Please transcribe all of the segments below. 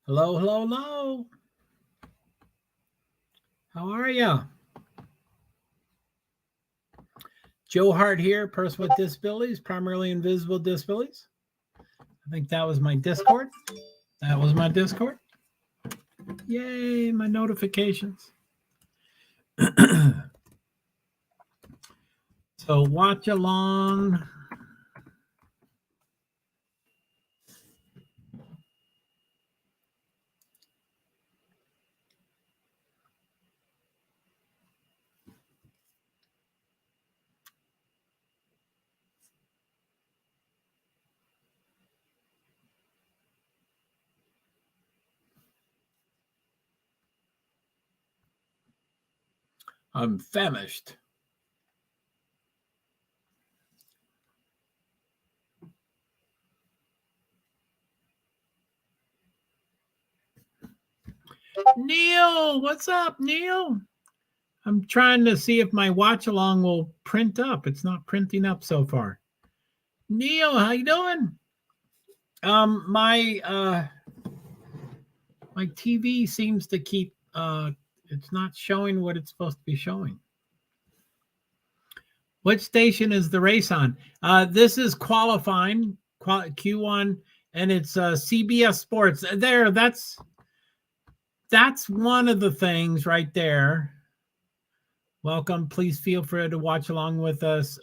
Hello, hello, hello. How are you? JoeHart here, person with disabilities, primarily invisible disabilities. I think that was my Discord. That was my Discord. Yay, my notifications. So watch along. I'm famished. Neil, what's up, Neil? I'm trying to see if my watch along will print up. It's not printing up so far. Neil, how you doing? My TV seems to keep it's not showing what it's supposed to be showing. What station is the race on? This is qualifying Q1, and it's CBS Sports. There, that's one of the things right there. Welcome. Please feel free to watch along with us.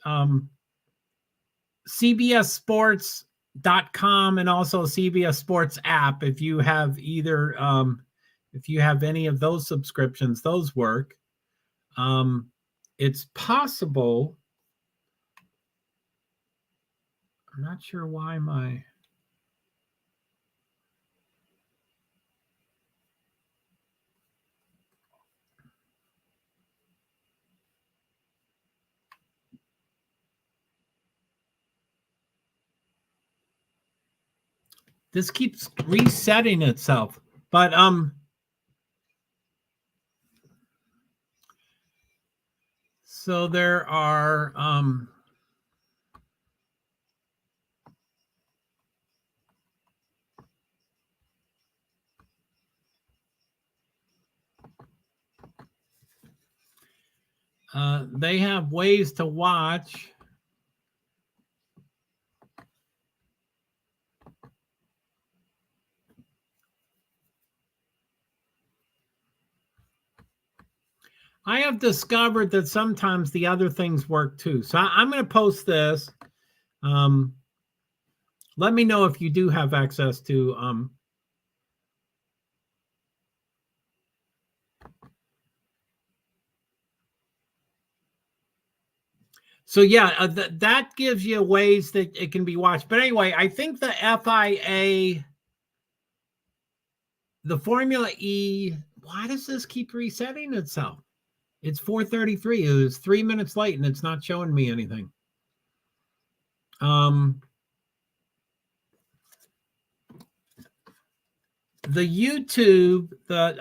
CBSSports.com and also CBS Sports app. If you have either, if you have any of those subscriptions, those work. It's possible. I'm not sure why my. This keeps resetting itself, but so there are they have ways to watch. I have discovered that sometimes the other things work too. So I'm going to post this. Let me know if you do have access to so yeah, that gives you ways that it can be watched. But anyway, I think the FIA, the Formula E, why does this keep resetting itself? It's 4:33. It was 3 minutes late and it's not showing me anything. The YouTube that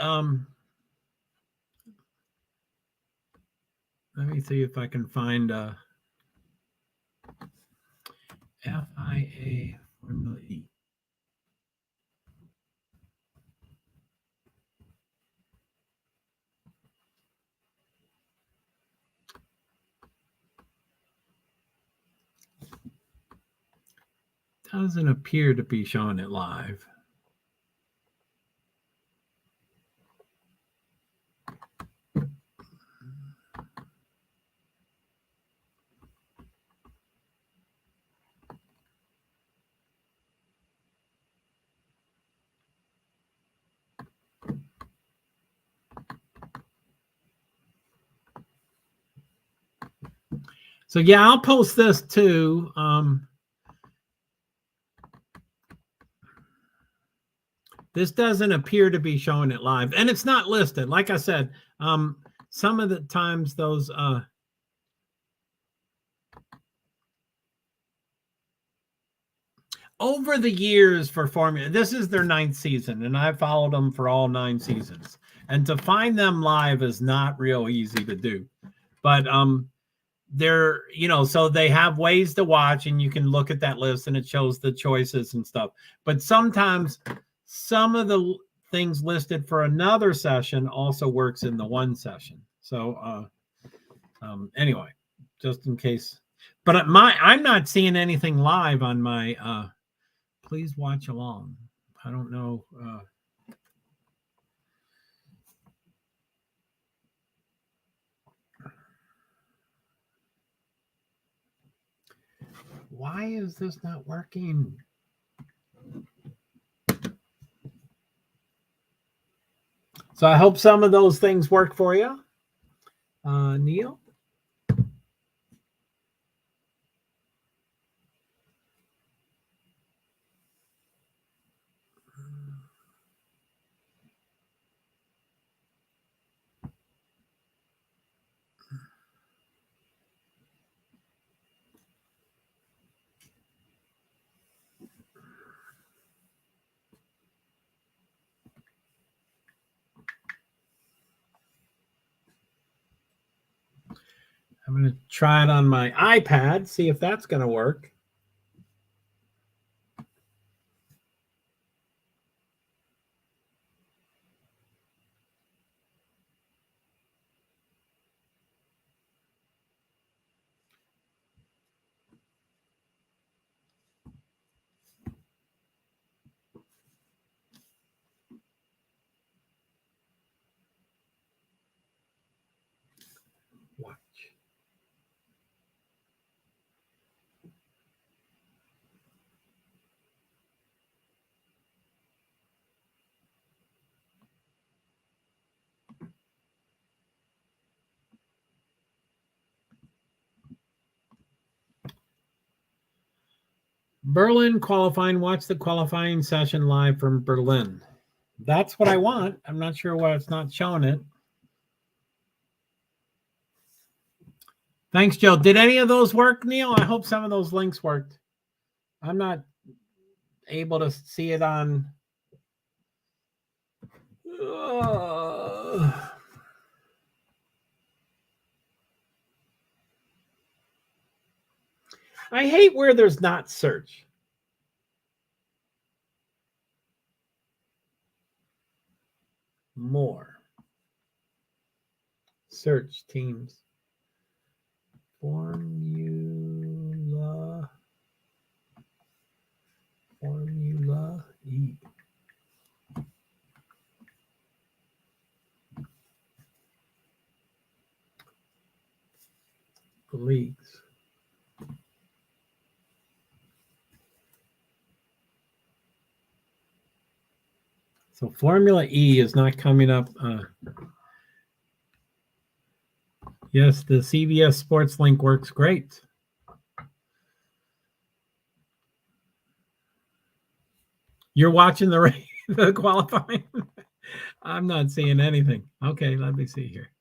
let me see if I can find FIA Formula E. Doesn't appear to be showing it live. So yeah, I'll post this too. This doesn't appear to be showing it live, and it's not listed. Like I said, some of the times those over the years for Formula, this is their 9th season, and I followed them for all 9 seasons. And to find them live is not real easy to do. But they're, so they have ways to watch, and you can look at that list and it shows the choices and stuff. But sometimes some of the things listed for another session also works in the one session. So anyway, just in case. But I'm not seeing anything live on my please watch along. I don't know. Why is this not working? So I hope some of those things work for you, Neil. I'm going to try it on my iPad, see if that's going to work. Watch. Berlin qualifying. Watch the qualifying session live from Berlin. That's what I want. I'm not sure why it's not showing it. Thanks, Joe. Did any of those work, Neil? I hope some of those links worked. I'm not able to see it on. I hate where there's not search. More. Search teams. Formula E. Leagues. So Formula E is not coming up. Yes, the CBS Sports link works great. You're watching the qualifying? I'm not seeing anything. Okay, let me see here.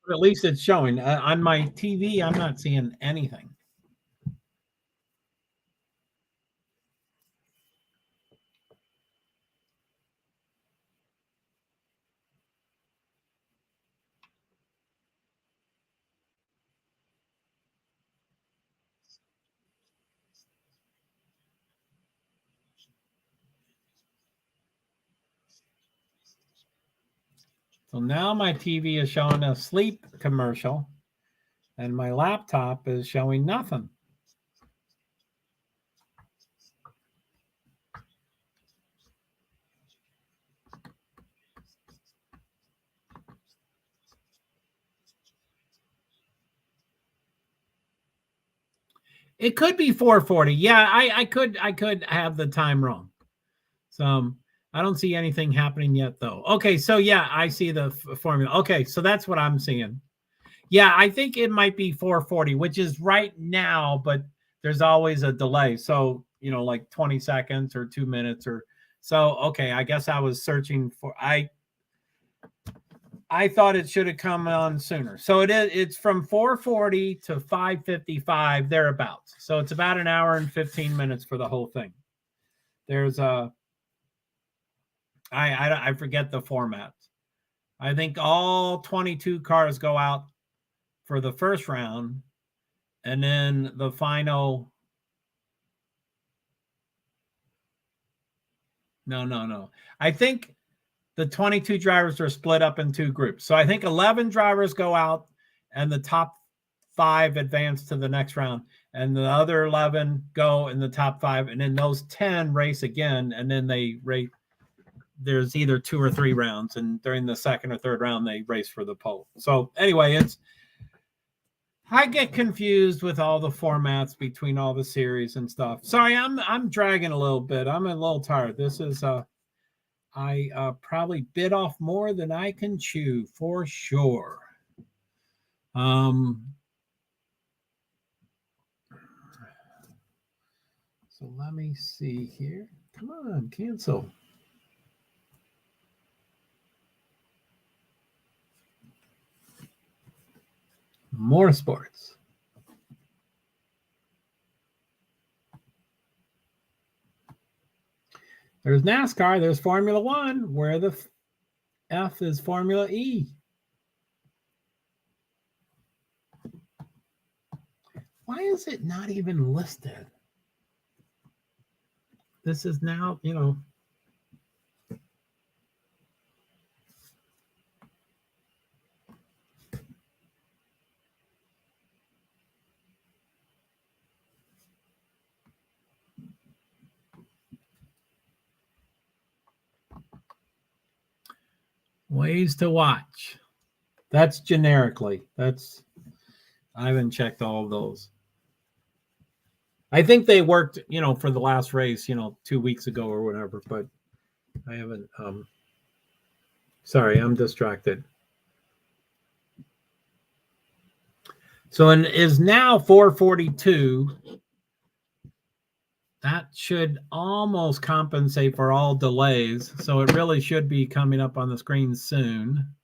But at least it's showing. On my TV, I'm not seeing anything. So now my TV is showing a sleep commercial, and my laptop is showing nothing. It could be 4:40. Yeah, I could have the time wrong. So I don't see anything happening yet, though. Okay, so yeah, I see the formula. Okay, so that's what I'm seeing. Yeah, I think it might be 4:40, which is right now, but there's always a delay. So like 20 seconds or 2 minutes or so. Okay, I guess I was searching for I thought it should have come on sooner. So it's from 4:40 to 5:55 thereabouts. So it's about an hour and 15 minutes for the whole thing. There's I forget the format. I think all 22 cars go out for the first round, and then the final. No. I think the 22 drivers are split up in 2 groups. So I think 11 drivers go out and the top 5 advance to the next round. And the other 11 go in the top 5. And then those 10 race again. And then they race. There's either 2 or 3 rounds. And during the second or third round, they race for the pole. So anyway, I get confused with all the formats between all the series and stuff. Sorry, I'm dragging a little bit. I'm a little tired. This is I probably bit off more than I can chew for sure. So let me see here. Come on, cancel. More sports. There's NASCAR. There's Formula One, where the F is Formula E. Why is it not even listed? This is now, ways to watch. That's generically. I haven't checked all of those. I think they worked, for the last race, 2 weeks ago or whatever, but I haven't. Sorry, I'm distracted. So it is now 4:42. That should almost compensate for all delays. So it really should be coming up on the screen soon.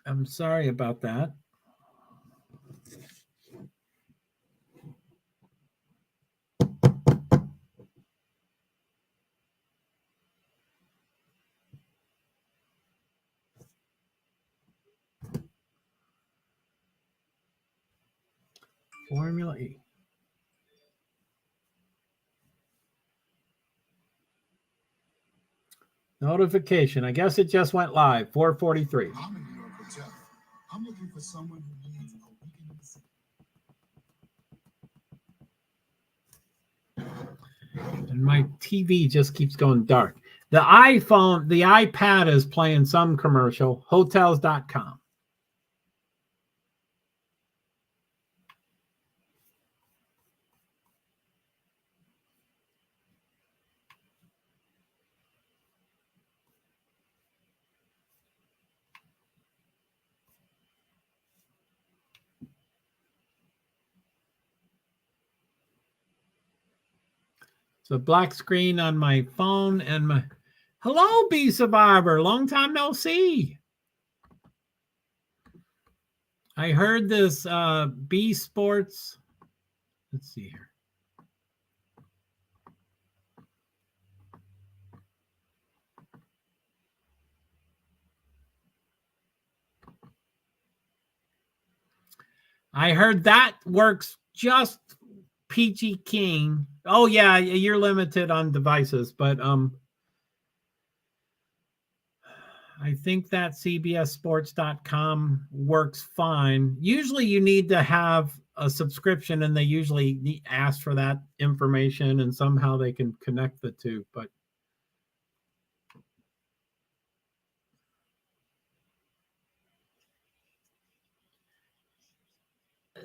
I'm sorry about that. Formula E. Notification. I guess it just went live. 4:43. I'm in New York Motel. I'm looking for someone who needs a weekend in the city. And my TV just keeps going dark. The iPad is playing some commercial. Hotels.com. So black screen on my phone and my hello, B Survivor. Long time no see. I heard this B Sports. Let's see here. I heard that works just PG King. Oh yeah, you're limited on devices, but I think that CBSSports.com works fine. Usually you need to have a subscription, and they usually ask for that information, and somehow they can connect the two. But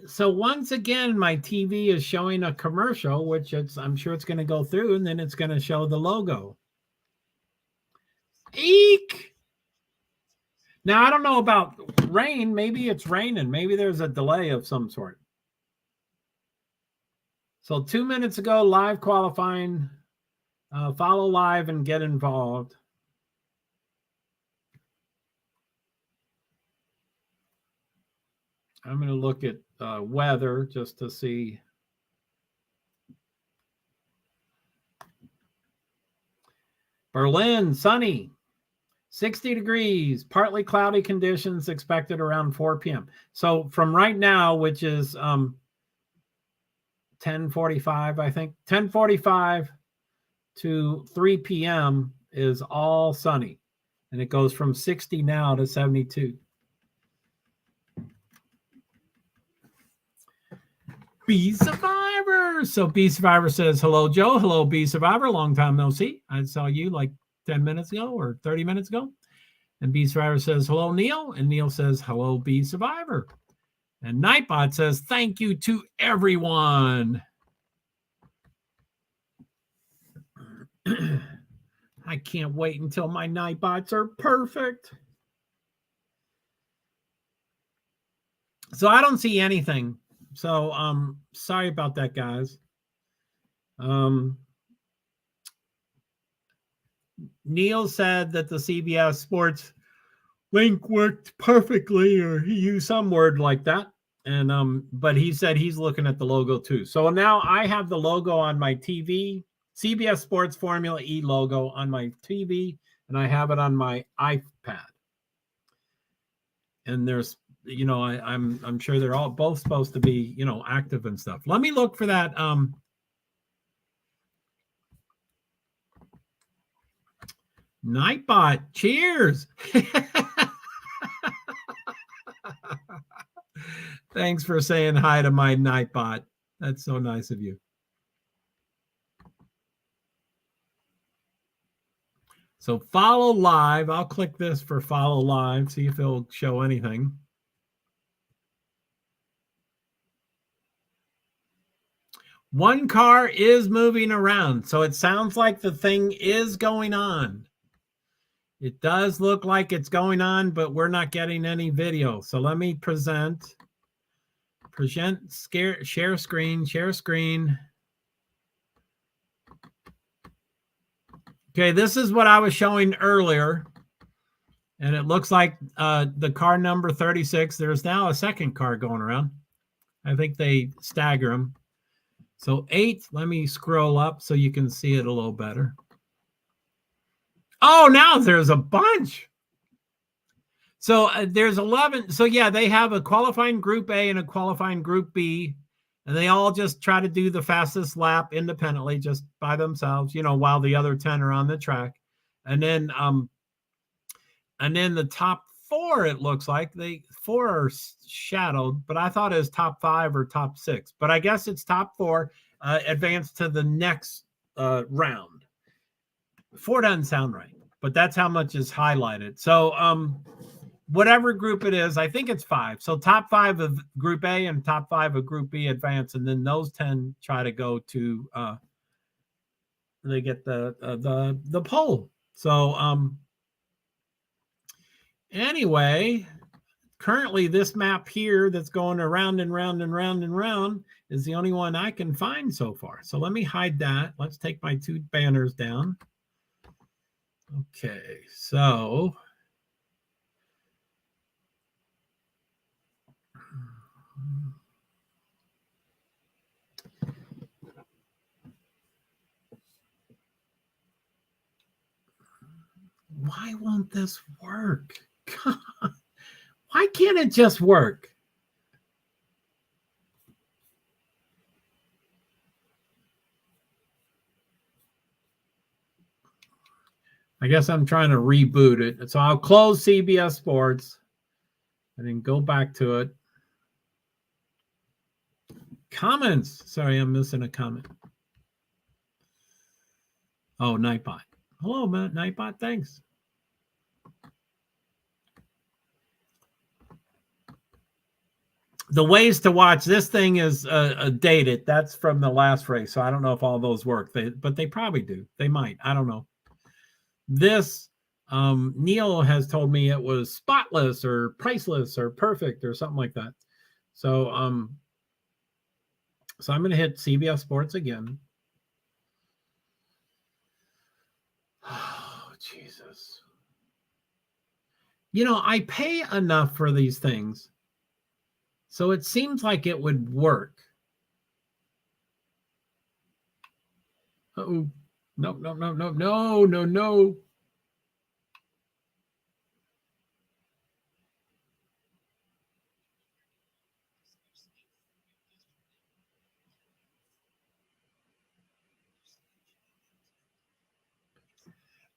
so once again, my TV is showing a commercial, which I'm sure it's going to go through, and then it's going to show the logo. Eek! Now, I don't know about rain. Maybe it's raining. Maybe there's a delay of some sort. So 2 minutes ago, live qualifying. Follow live and get involved. I'm going to look at weather just to see. Berlin, sunny, 60 degrees, partly cloudy conditions expected around 4 p.m. So from right now, which is 10:45, I think, 10:45 to 3 p.m. is all sunny. And it goes from 60 now to 72. B Survivor. So B Survivor says, hello, Joe. Hello, B Survivor. Long time no see. I saw you like 10 minutes ago or 30 minutes ago. And B Survivor says, hello, Neil. And Neil says, hello, B Survivor. And Nightbot says, thank you to everyone. I can't wait until my Nightbots are perfect. So I don't see anything. So sorry about that, guys. Neil said that the CBS Sports link worked perfectly, or he used some word like that. And but he said he's looking at the logo too. So now I have the logo on my TV, CBS Sports Formula E logo on my TV, and I have it on my iPad. And there's, you know, I'm sure they're all both supposed to be, you know, active and stuff. Let me look for that. Nightbot, cheers. Thanks for saying hi to my Nightbot. That's so nice of you. So follow live. I'll click this for follow live, see if it'll show anything. One car is moving around, so it sounds like the thing is going on. It does look like it's going on, but we're not getting any video. So let me share screen. Okay, this is what I was showing earlier. And it looks like the car number 36. There's now a second car going around. I think they stagger them. So 8, let me scroll up so you can see it a little better. Oh, now there's a bunch. So there's 11. So yeah, they have a qualifying group A and a qualifying group B, and they all just try to do the fastest lap independently, just by themselves, you know, while the other 10 are on the track. And then the top 4, it looks like 4 are shadowed, but I thought it was top 5 or top 6, but I guess it's top 4 advance to the next round. 4 doesn't sound right, but that's how much is highlighted. So whatever group it is, I think it's 5. So top 5 of group A and top 5 of group B advance, and then those 10 try to go to they get the pole. So anyway, currently this map here that's going around and round and round and round is the only one I can find so far. So let me hide that. Let's take my 2 banners down. Okay, so why won't this work? God, why can't it just work? I guess I'm trying to reboot it. So I'll close CBS Sports and then go back to it. Comments. Sorry, I'm missing a comment. Oh, Nightbot. Hello, Matt. Nightbot. Thanks. The ways to watch this thing is dated. That's from the last race. So I don't know if all those work, but they probably do. They might. I don't know. This, Neil has told me it was spotless or priceless or perfect or something like that. So So I'm going to hit CBS Sports again. Oh, Jesus. You know, I pay enough for these things, so it seems like it would work. Uh-oh. No, no, no, no, no, no, no.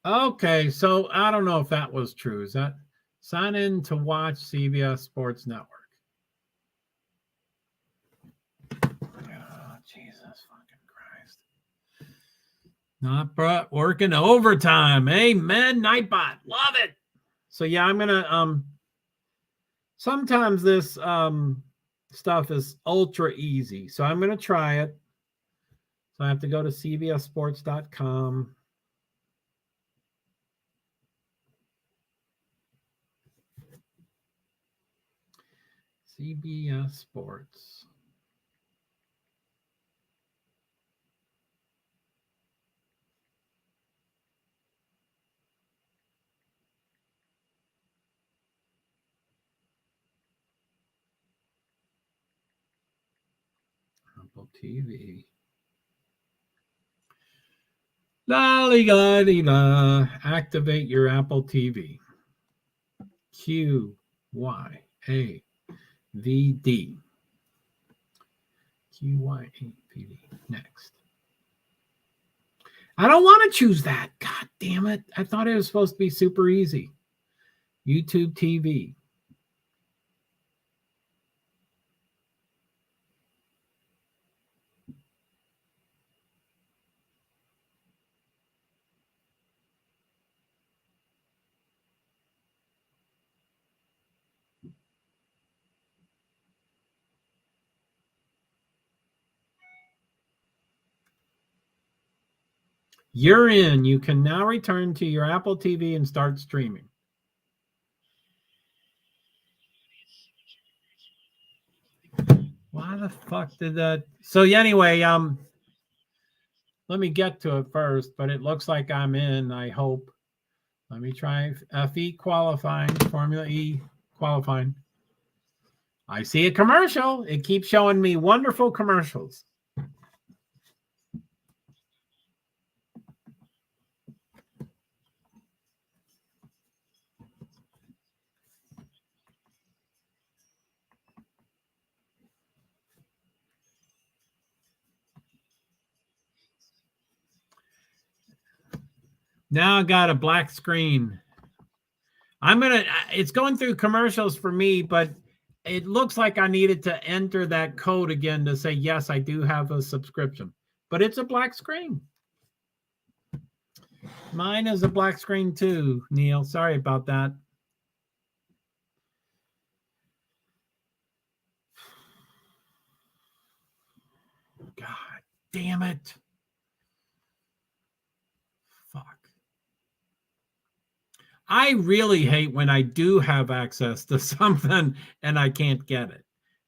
Okay, so I don't know if that was true. Is that sign in to watch CBS Sports Network? Oh, Jesus fucking Christ. Not working overtime. Amen, Nightbot. Love it. So yeah, I'm gonna sometimes this stuff is ultra easy. So I'm gonna try it. So I have to go to cbssports.com. CBS Sports. Apple TV. La-li-la-li-la. Activate your Apple TV. QYAVD. QYAVD. Next. I don't want to choose that. God damn it. I thought it was supposed to be super easy. YouTube TV. You're in. You can now return to your Apple TV and start streaming. Why the fuck did that? So anyway, let me get to it first, but it looks like I'm in, I hope. Let me try FE qualifying, Formula E qualifying. I see a commercial. It keeps showing me wonderful commercials. Now I got a black screen. It's going through commercials for me, but it looks like I needed to enter that code again to say, yes, I do have a subscription, but it's a black screen. Mine is a black screen too, Neil. Sorry about that. God damn it. Fuck. I really hate when I do have access to something and I can't get it.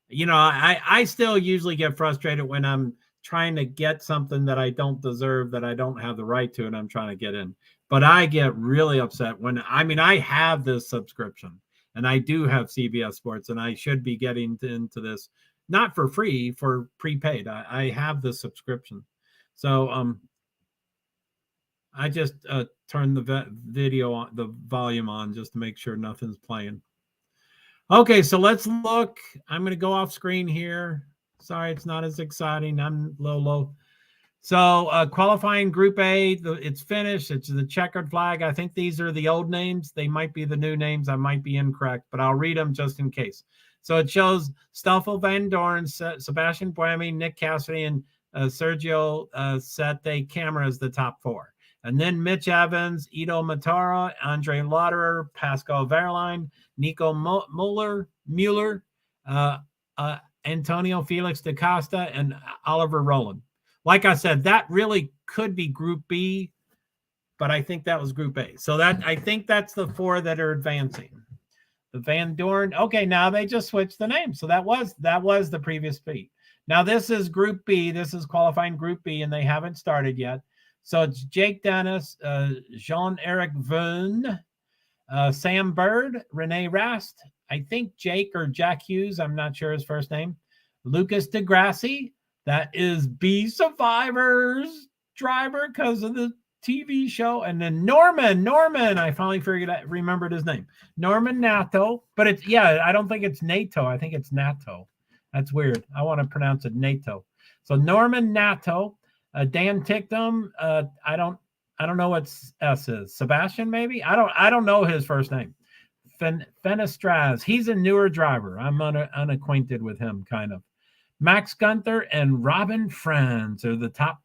You know, I still usually get frustrated when I'm trying to get something that I don't deserve, that I don't have the right to, and I'm trying to get in. But I get really upset when, I have this subscription and I do have CBS Sports and I should be getting into this, not for free, for prepaid. I have the subscription. So, I just turned the video on, the volume on, just to make sure nothing's playing. Okay, so let's look. I'm going to go off screen here. Sorry, it's not as exciting. I'm low. So qualifying Group A, it's finished. It's the checkered flag. I think these are the old names. They might be the new names. I might be incorrect, but I'll read them just in case. So it shows Stoffel Van Dorn, Sebastian Buemi, Nick Cassidy, and Sergio Sette Camara as the top four. And then Mitch Evans, Ido Matara, Andre Lauderer, Pascal Wehrlein, Nico Mueller, Antonio Felix da Costa, and Oliver Rowland. Like I said, that really could be Group B, but I think that was Group A. So I think that's the four that are advancing. The Van Dorn. Okay, now they just switched the name. So that was the previous beat. Now, this is Group B. This is qualifying Group B, and they haven't started yet. So it's Jake Dennis, Jean-Eric Veun, Sam Bird, Renee Rast, I think Jake or Jack Hughes, I'm not sure his first name, Lucas DeGrassi, that is B Survivors driver because of the TV show, and then Norman, I finally remembered his name, Norman Nato, but it's, I don't think it's NATO, I think it's Nato. That's weird. I want to pronounce it NATO. So Norman Nato, Dan Ticktum, I don't know what S is. Sebastian, maybe? I don't know his first name. Fenestraz, he's a newer driver. I'm unacquainted with him, kind of. Max Gunther and Robin Franz are the top.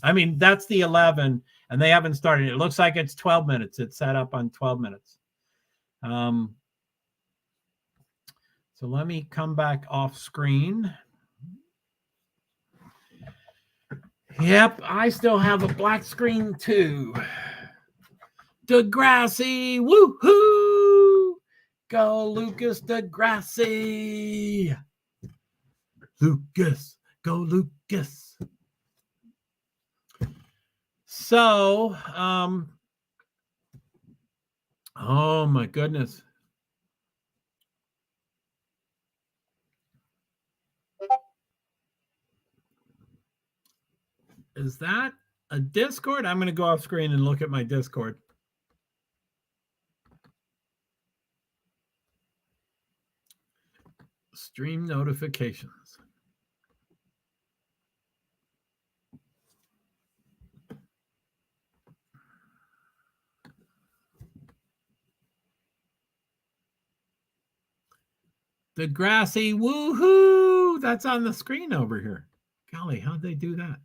I mean, that's the 11, and they haven't started. It looks like it's 12 minutes. It's set up on 12 minutes. So let me come back off screen. Yep, I still have a black screen too. DeGrassi, woohoo! Go Lucas DeGrassi. Lucas, go Lucas. So, oh my goodness. Is that a Discord? I'm going to go off screen and look at my Discord. Stream notifications. DeGrassi, woohoo! That's on the screen over here. Golly, how'd they do that?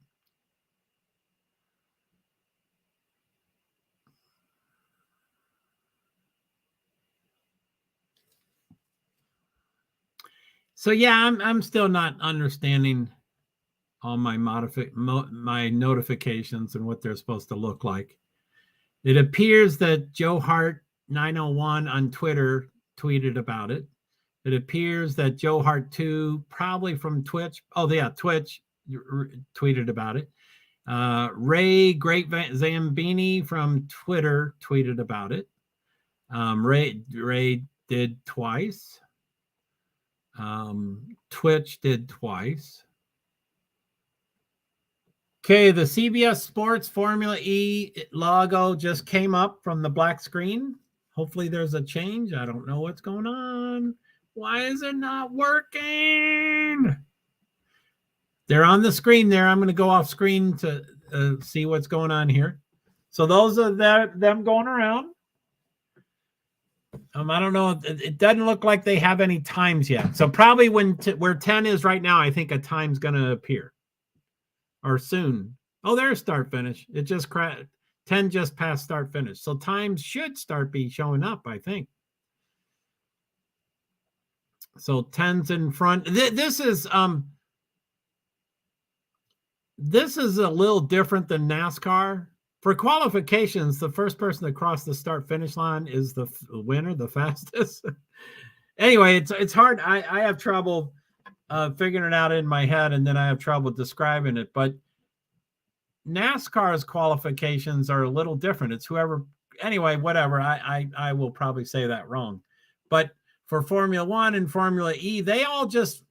So yeah, I'm still not understanding all my my notifications and what they're supposed to look like. It appears that JoeHart 901 on Twitter tweeted about it. It appears that JoeHart 2, probably from Twitch. Oh yeah, Twitch tweeted about it. Ray Great Zambini from Twitter tweeted about it. Ray did twice. Twitch did twice. Okay, the CBS Sports Formula E logo just came up from the black screen. Hopefully there's a change. I don't know what's going on. Why is it not working? They're on the screen there. I'm going to go off screen to see what's going on here. So those are them going around. I don't know. It doesn't look like they have any times yet. So probably where 10 is right now, I think a time's going to appear. Or soon. Oh, there's start finish. It just 10 just passed start finish. So times should start be showing up, I think. So 10's in front. This is a little different than NASCAR. For qualifications, the first person to cross the start finish line is the winner, the fastest. Anyway, it's hard. I have trouble figuring it out in my head, and then I have trouble describing it. But NASCAR's qualifications are a little different. It's whoever. Anyway, whatever. I will probably say that wrong. But for Formula One and Formula E, they all just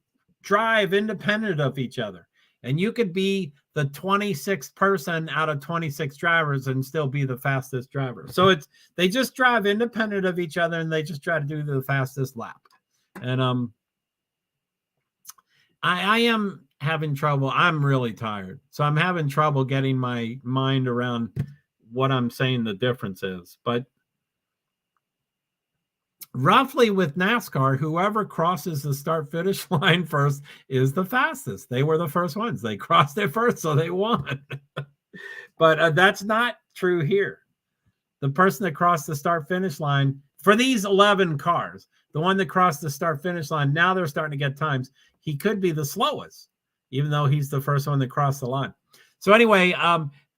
drive independent of each other. And you could be the 26th person out of 26 drivers and still be the fastest driver. So they just drive independent of each other, and they just try to do the fastest lap. And I am having trouble. I'm really tired. So I'm having trouble getting my mind around what I'm saying the difference is. But roughly with NASCAR, whoever crosses the start-finish line first is the fastest. They were the first ones. They crossed it first, so they won. But that's not true here. The person that crossed the start-finish line, for these 11 cars, the one that crossed the start-finish line, now they're starting to get times. He could be the slowest, even though he's the first one that crossed the line. So anyway,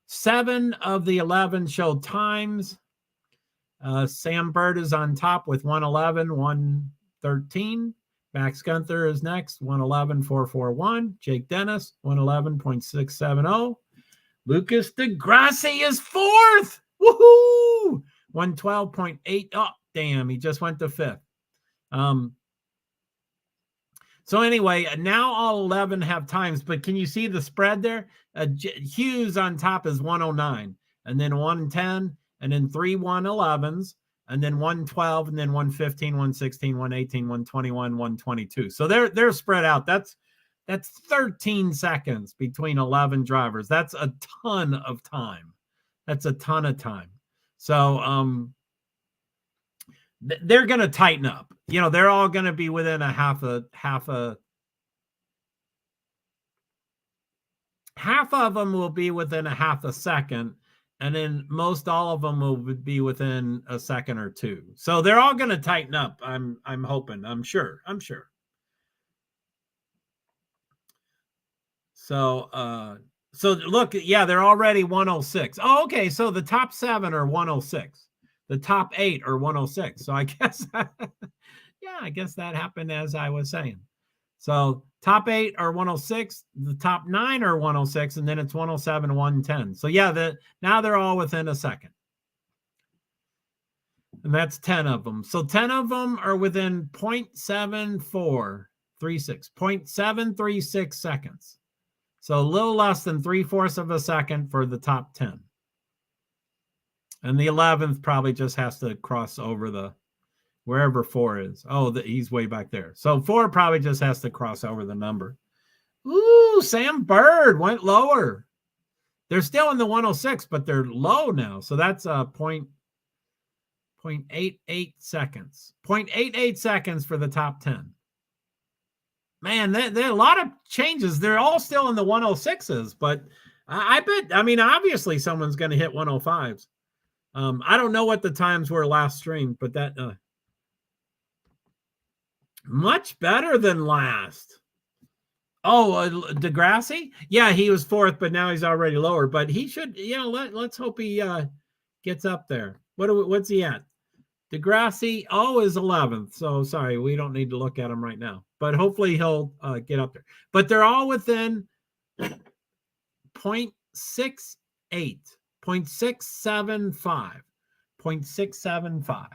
7 of the 11 showed times. Sam Bird is on top with 111, 113. Max Gunther is next, 111.441. Jake Dennis, 111.670. Lucas DeGrassi is fourth. Woohoo! 112.8. Oh, damn, he just went to fifth. So anyway, now all 11 have times, but can you see the spread there? Hughes on top is 109, and then 110, and then 3 111s, and then 112, and then 115, 116, 118, 121, 122. So they're spread out. That's 13 seconds between 11 drivers. That's a ton of time. That's a ton of time. So they're going to tighten up. You know, they're all going to be within half of them will be within a half a second, and then most all of them will be within a second or two. So they're all going to tighten up. I'm hoping. I'm sure. So look, yeah, they're already 106. Oh, okay. So the top 7 are 106. The top 8 are 106. So I guess, yeah, I guess that happened as I was saying. So top 8 are 106. The top 9 are 106, and then it's 107, 110. So yeah, now they're all within a second. And that's 10 of them. So 10 of them are within 0.7436, 0.736 seconds. So a little less than 3/4 of a second for the top 10. And the 11th probably just has to cross over the wherever 4 is. Oh, he's way back there. So 4 probably just has to cross over the number. Ooh, Sam Bird went lower. They're still in the 106, but they're low now. So that's 0.88 seconds. 0.88 seconds for the top 10. Man, there are a lot of changes. They're all still in the 106s, but I bet, I mean, obviously someone's going to hit 105s. I don't know what the times were last stream, but that much better than last. Oh, DeGrassi? Yeah, he was 4th, but now he's already lower. But he should, you know, let's hope he gets up there. What's he at? DeGrassi, is 11th. So sorry, we don't need to look at him right now. But hopefully he'll get up there. But they're all within 0.68, 0.675, 0.675.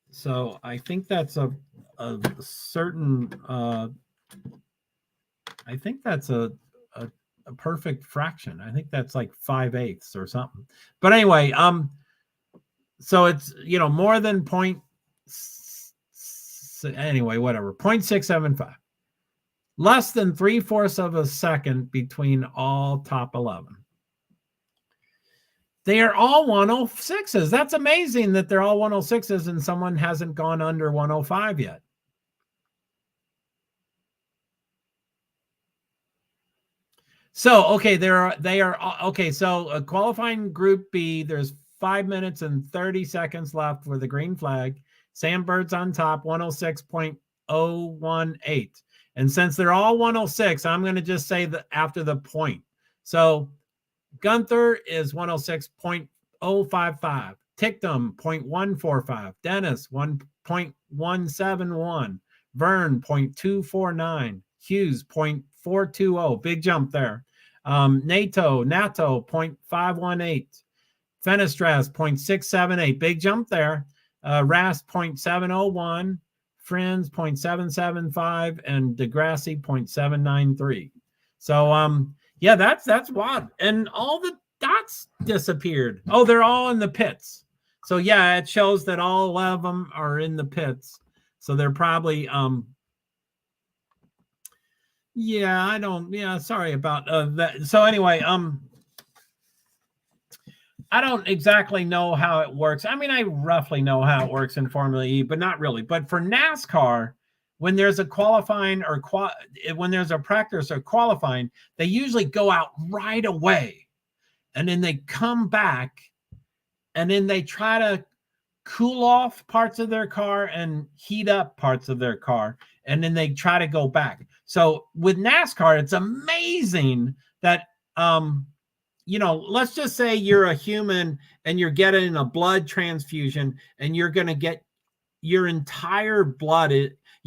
So I think that's a certain. I think that's a perfect fraction. I think that's like 5/8 or something. But anyway, so it's, you know, more than anyway, whatever, 0.675. Less than 3/4 of a second between all top 11. They are all 106s. That's amazing that they're all 106s and someone hasn't gone under 105 yet. So, okay, they are okay. So qualifying Group B, there's 5 minutes and 30 seconds left for the green flag. Sam Bird's on top, 106.018. And since they're all 106, I'm going to just say that after the point. So Gunther is 106.055. Tictum, 0.145. Dennis, 1.171. Vern, 0.249. Hughes, 0.420. Big jump there. NATO, 0.518. Fenestras, 0.678. Big jump there. Rast, 0.701. Friends, 0.775. And DeGrassi, 0.793. So, yeah, that's wild. And all the dots disappeared. Oh, they're all in the pits. So, yeah, it shows that all 11 of them are in the pits. So they're probably, sorry about that. So anyway, I don't exactly know how it works. I mean, I roughly know how it works in Formula E, but not really. But for NASCAR, when there's a qualifying or when there's a practice or qualifying, they usually go out right away, and then they come back, and then they try to cool off parts of their car and heat up parts of their car, and then they try to go back. So with NASCAR, it's amazing that you know, let's just say you're a human and you're getting a blood transfusion, and you're going to get your entire blood,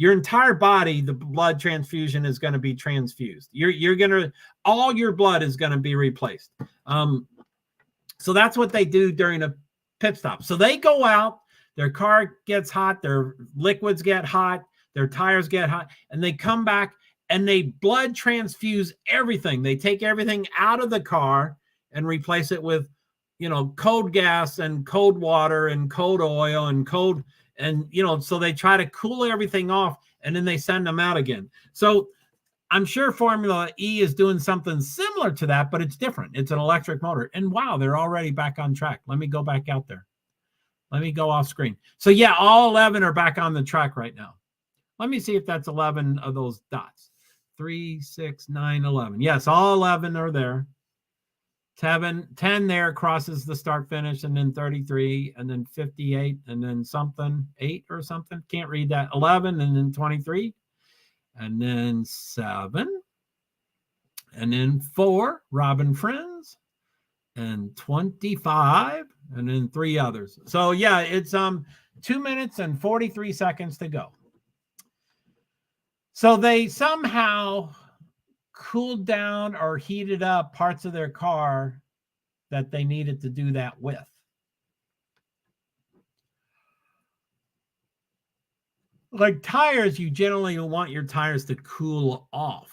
your entire body, the blood transfusion is going to be transfused. You're going to, all your blood is going to be replaced. So that's what they do during a pit stop. So they go out, their car gets hot, their liquids get hot, their tires get hot, and they come back and they blood transfuse everything. They take everything out of the car and replace it with, cold gas and cold water and cold oil and cold, and, so they try to cool everything off and then they send them out again. So I'm sure Formula E is doing something similar to that, but it's different. It's an electric motor. And wow, they're already back on track. Let me go back out there. Let me go off screen. So yeah, all 11 are back on the track right now. Let me see if that's 11 of those dots. 3, 6, 9, 11. Yes, all 11 are there. 10 there crosses the start finish, and then 33, and then 58, and then something, 8 or something. Can't read that. 11, and then 23. And then 7, and then 4, Robin Friends, and 25, and then 3 others. So yeah, it's 2 minutes and 43 seconds to go. So they somehow cooled down or heated up parts of their car that they needed to do that with. Like tires, you generally want your tires to cool off.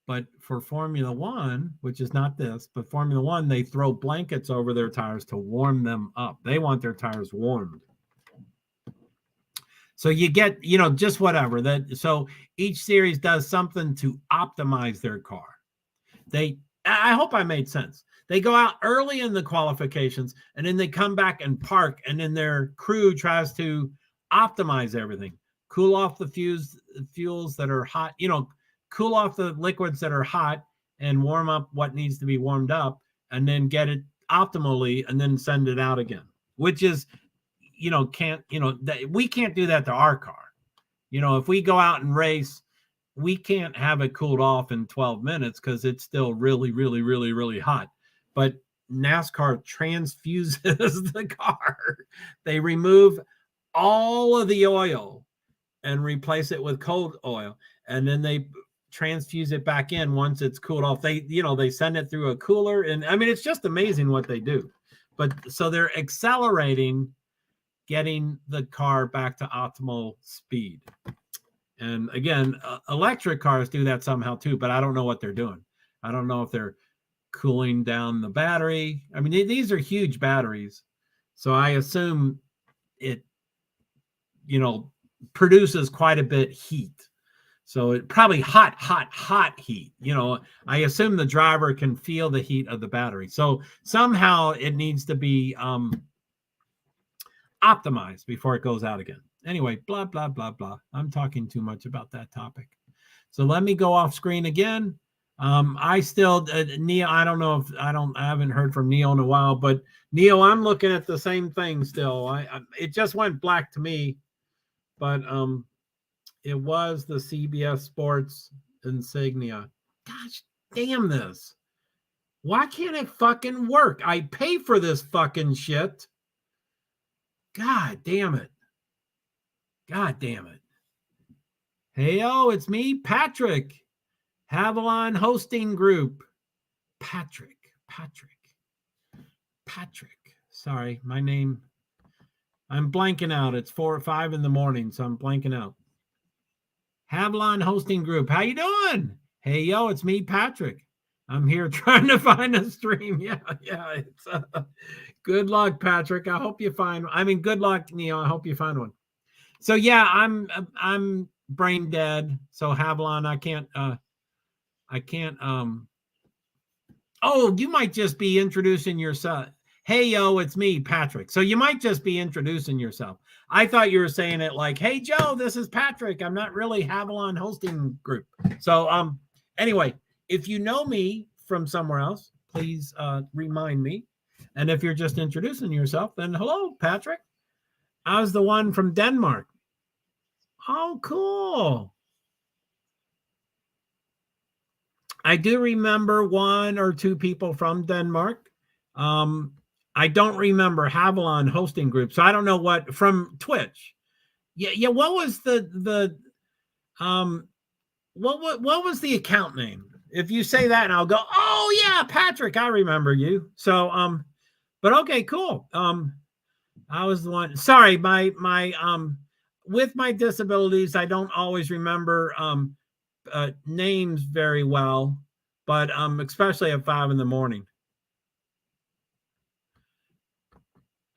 But for Formula One, which is not this, but Formula One, they throw blankets over their tires to warm them up. They want their tires warmed. So you get, just whatever. So each series does something to optimize their car. I hope I made sense. They go out early in the qualifications, and then they come back and park, and then their crew tries to optimize everything. Cool off the fuels that are hot, cool off the liquids that are hot and warm up what needs to be warmed up, and then get it optimally and then send it out again, which is, we can't do that to our car. If we go out and race, we can't have it cooled off in 12 minutes because it's still really, really, really, really hot. But NASCAR transfuses the car. They remove all of the oil and replace it with cold oil, and then they transfuse it back in once it's cooled off. They send it through a cooler, and I mean, it's just amazing what they do. But so they're accelerating, getting the car back to optimal speed. And again, electric cars do that somehow too, but I don't know what they're doing. I don't know if they're cooling down the battery. I mean, these are huge batteries, so I assume it, produces quite a bit heat. So it probably hot heat. I assume the driver can feel the heat of the battery. So somehow it needs to be optimized before it goes out again. Anyway, blah, blah, blah, blah. I'm talking too much about that topic. So let me go off screen again. I still, Neil, I don't know if I haven't heard from Neil in a while, but Neil, I'm looking at the same thing still. It just went black to me, but it was the CBS Sports insignia. Gosh damn this. Why can't it fucking work? I pay for this fucking shit. God damn it. God damn it. Hey, it's me, Patrick. Havilon Hosting Group. Patrick. Sorry, my name. I'm blanking out. It's 4 or 5 in the morning, so I'm blanking out. Havilon Hosting Group. How you doing? Hey, it's me, Patrick. I'm here trying to find a stream. Yeah. It's good luck, Patrick. I hope you find. Good luck, Neil. I hope you find one. So yeah, I'm brain dead. So Havilon, I can't. Oh, you might just be introducing yourself. Hey, it's me, Patrick. So you might just be introducing yourself. I thought you were saying it like, hey, Joe, this is Patrick. I'm not really Havilon Hosting Group. So anyway, if you know me from somewhere else, please remind me. And if you're just introducing yourself, then hello, Patrick. I was the one from Denmark. Oh, cool. I do remember 1 or 2 people from Denmark. I don't remember Havilon Hosting Group, so I don't know what from Twitch. Yeah. What was the What was the account name? If you say that, and I'll go, oh yeah, Patrick, I remember you. So but okay, cool. I was the one. Sorry, my with my disabilities, I don't always remember names very well, but especially at 5 a.m.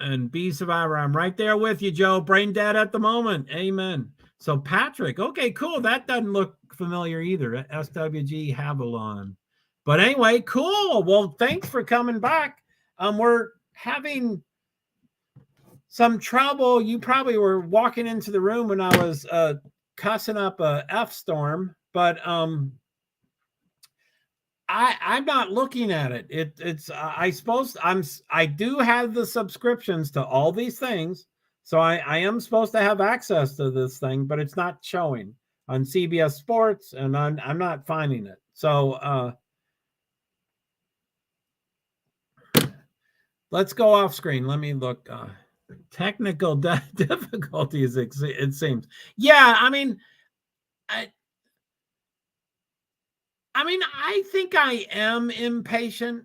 And Be Survivor, I'm right there with you, Joe. Brain dead at the moment. Amen. So Patrick, okay, cool. That doesn't look familiar either. SWG Havilon. But anyway, cool. Well, thanks for coming back. We're having some trouble. You probably were walking into the room when I was cussing up a F storm, but I'm not looking at it. It's I do have the subscriptions to all these things, so I am supposed to have access to this thing, but it's not showing on CBS Sports, and I'm not finding it. So let's go off screen. Let me look. Technical difficulties. It seems. Yeah, I mean, I think I am impatient,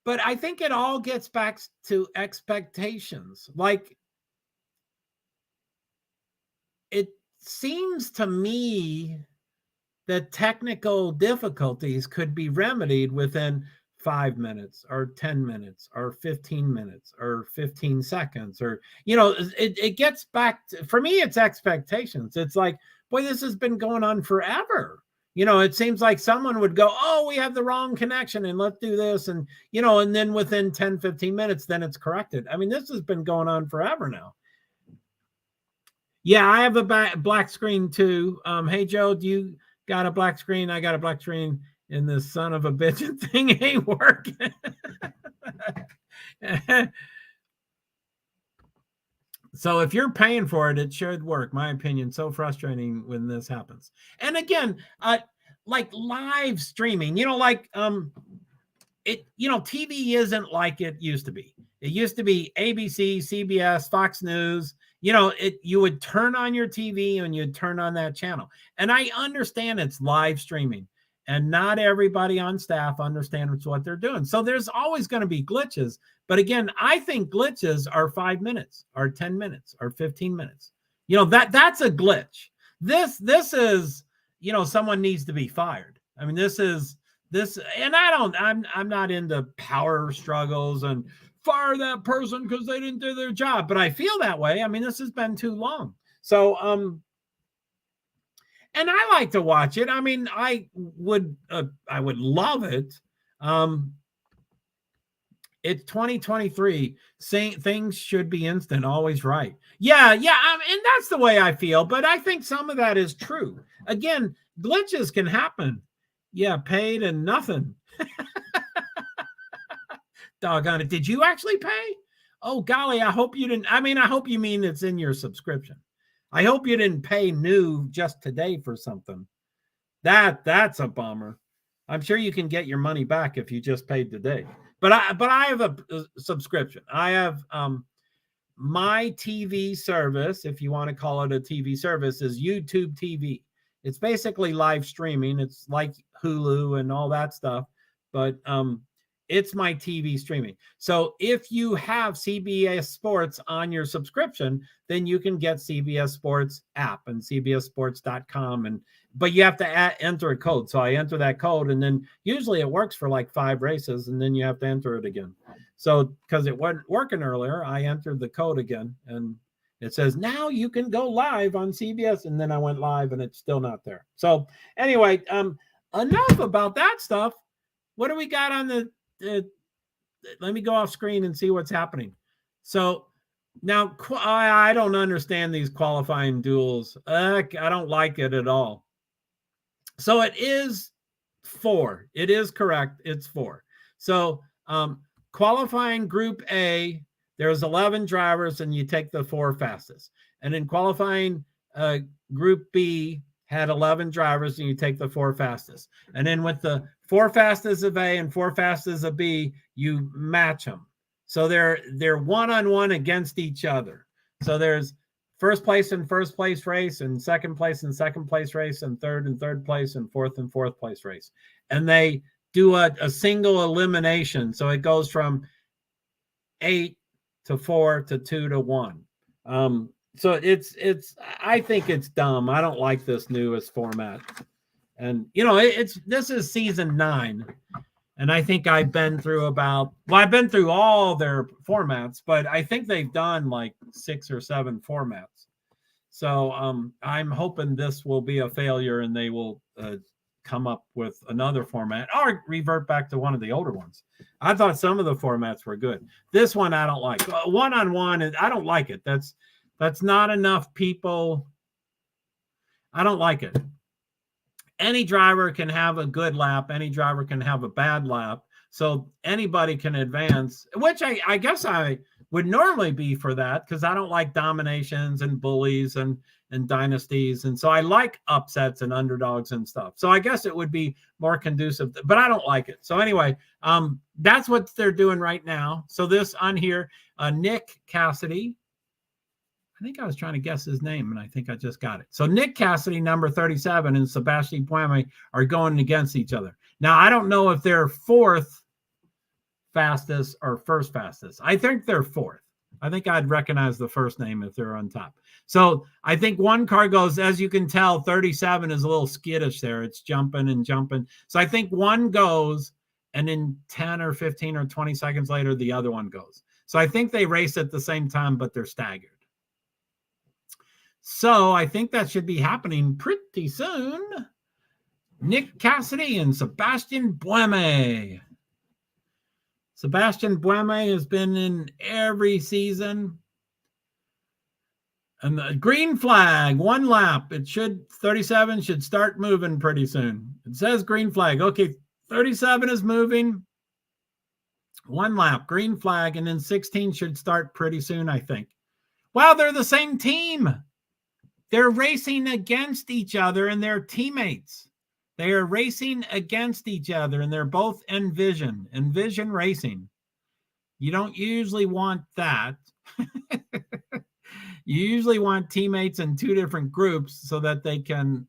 but I think it all gets back to expectations. Like, it seems to me that technical difficulties could be remedied within 5 minutes or 10 minutes or 15 minutes or 15 seconds, or, it gets back to, for me, it's expectations. It's like, boy, this has been going on forever. It seems like someone would go, oh, we have the wrong connection and let's do this. And, and then within 10, 15 minutes, then it's corrected. I mean, this has been going on forever now. Yeah, I have a black screen too. Hey, Joe, do you got a black screen? I got a black screen, and this son of a bitch thing ain't working. So if you're paying for it, it should work. My opinion. So frustrating when this happens. And again, like live streaming, TV isn't like it used to be. It used to be ABC, CBS, Fox News. You would turn on your TV and you'd turn on that channel. And I understand it's live streaming, and not everybody on staff understands what they're doing. So there's always going to be glitches. But again, I think glitches are 5 minutes or 10 minutes or 15 minutes. That's a glitch. This is, someone needs to be fired. I mean, this, and I'm not into power struggles and fire that person because they didn't do their job, but I feel that way. I mean, this has been too long. So, and I like to watch it. I mean, I would love it. It's 2023. Things should be instant, always right. Yeah. And that's the way I feel, but I think some of that is true. Again, glitches can happen. Yeah, paid and nothing. Doggone it. Did you actually pay? Oh, golly, I hope you didn't. I mean, I hope you mean it's in your subscription. I hope you didn't pay new just today for something. That's a bummer. I'm sure you can get your money back if you just paid today. But I have a subscription. I have my TV service, if you want to call it a TV service, is YouTube TV. It's basically live streaming. It's like Hulu and all that stuff, but it's my TV streaming. So if you have CBS Sports on your subscription, then you can get CBS Sports app and cbssports.com. But you have to enter a code. So I enter that code, and then usually it works for like 5 races, and then you have to enter it again. So because it wasn't working earlier, I entered the code again, and it says, now you can go live on CBS. And then I went live, and it's still not there. So anyway, enough about that stuff. What do we got on the let me go off screen and see what's happening. So now I don't understand these qualifying duels. I don't like it at all. So it is 4. It is correct. It's 4. So qualifying Group A, there's 11 drivers, and you take the 4 fastest. And in qualifying Group B, had 11 drivers, and you take the 4 fastest. And then with the 4 fastest of A and 4 fastest of B, you match them. So they're one-on-one against each other. So there's first place and first place race, and second place and second place race, and third place, and fourth place race. And they do a single elimination. So it goes from 8 to 4 to 2 to 1. So I think it's dumb. I don't like this newest format. And this is season 9. And I think I've been through I've been through all their formats, but I think they've done like 6 or 7 formats. So I'm hoping this will be a failure and they will come up with another format or revert back to one of the older ones. I thought some of the formats were good. This one I don't like. One-on-one, I don't like it. That's not enough people. I don't like it. Any driver can have a good lap. Any driver can have a bad lap. So anybody can advance, which I guess I would normally be for that because I don't like dominations and bullies and dynasties. And so I like upsets and underdogs and stuff. So I guess it would be more conducive, but I don't like it. So anyway, that's what they're doing right now. So this on here, Nick Cassidy. I think I was trying to guess his name, and I think I just got it. So Nick Cassidy, number 37, and Sebastian Buemi are going against each other. Now, I don't know if they're 4th fastest or first fastest. I think they're 4th. I think I'd recognize the first name if they're on top. So I think one car goes, as you can tell, 37 is a little skittish there. It's jumping and jumping. So I think one goes, and then 10 or 15 or 20 seconds later, the other one goes. So I think they race at the same time, but they're staggered. So I think that should be happening pretty soon. Nick Cassidy and Sebastian Buemi. Sebastian Buemi has been in every season. And the green flag, 1 lap. 37 should start moving pretty soon. It says green flag. Okay, 37 is moving. 1 lap, green flag, and then 16 should start pretty soon, I think. Wow, they're the same team. They're racing against each other and their teammates. They are racing against each other, and they're both Envision racing. You don't usually want that. You usually want teammates in 2 different groups so that they can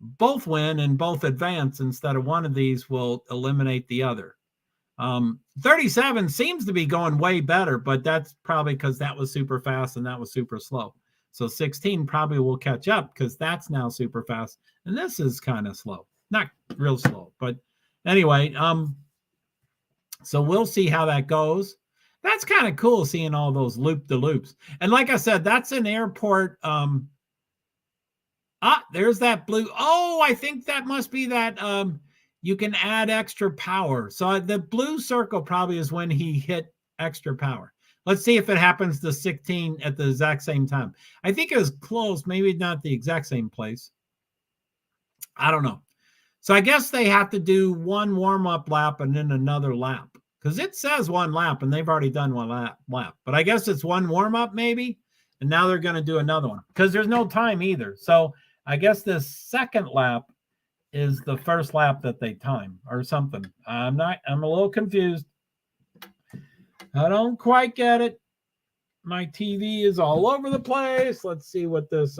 both win and both advance instead of one of these will eliminate the other. 37 seems to be going way better, but that's probably because that was super fast and that was super slow. So 16 probably will catch up because that's now super fast. And this is kind of slow. Not real slow. But anyway, so we'll see how that goes. That's kind of cool seeing all those loop-de-loops. And like I said, that's an airport. There's that blue. Oh, I think that must be that you can add extra power. So the blue circle probably is when he hit extra power. Let's see if it happens to 16 at the exact same time. I think it was close, maybe not the exact same place. I don't know. So I guess they have to do 1 warm-up lap and then another lap because it says 1 lap and they've already done 1 lap. But I guess it's 1 warm-up maybe, and now they're going to do another one because there's no time either. So I guess this second lap is the first lap that they time or something. I'm a little confused. I don't quite get it. My TV is all over the place. Let's see what this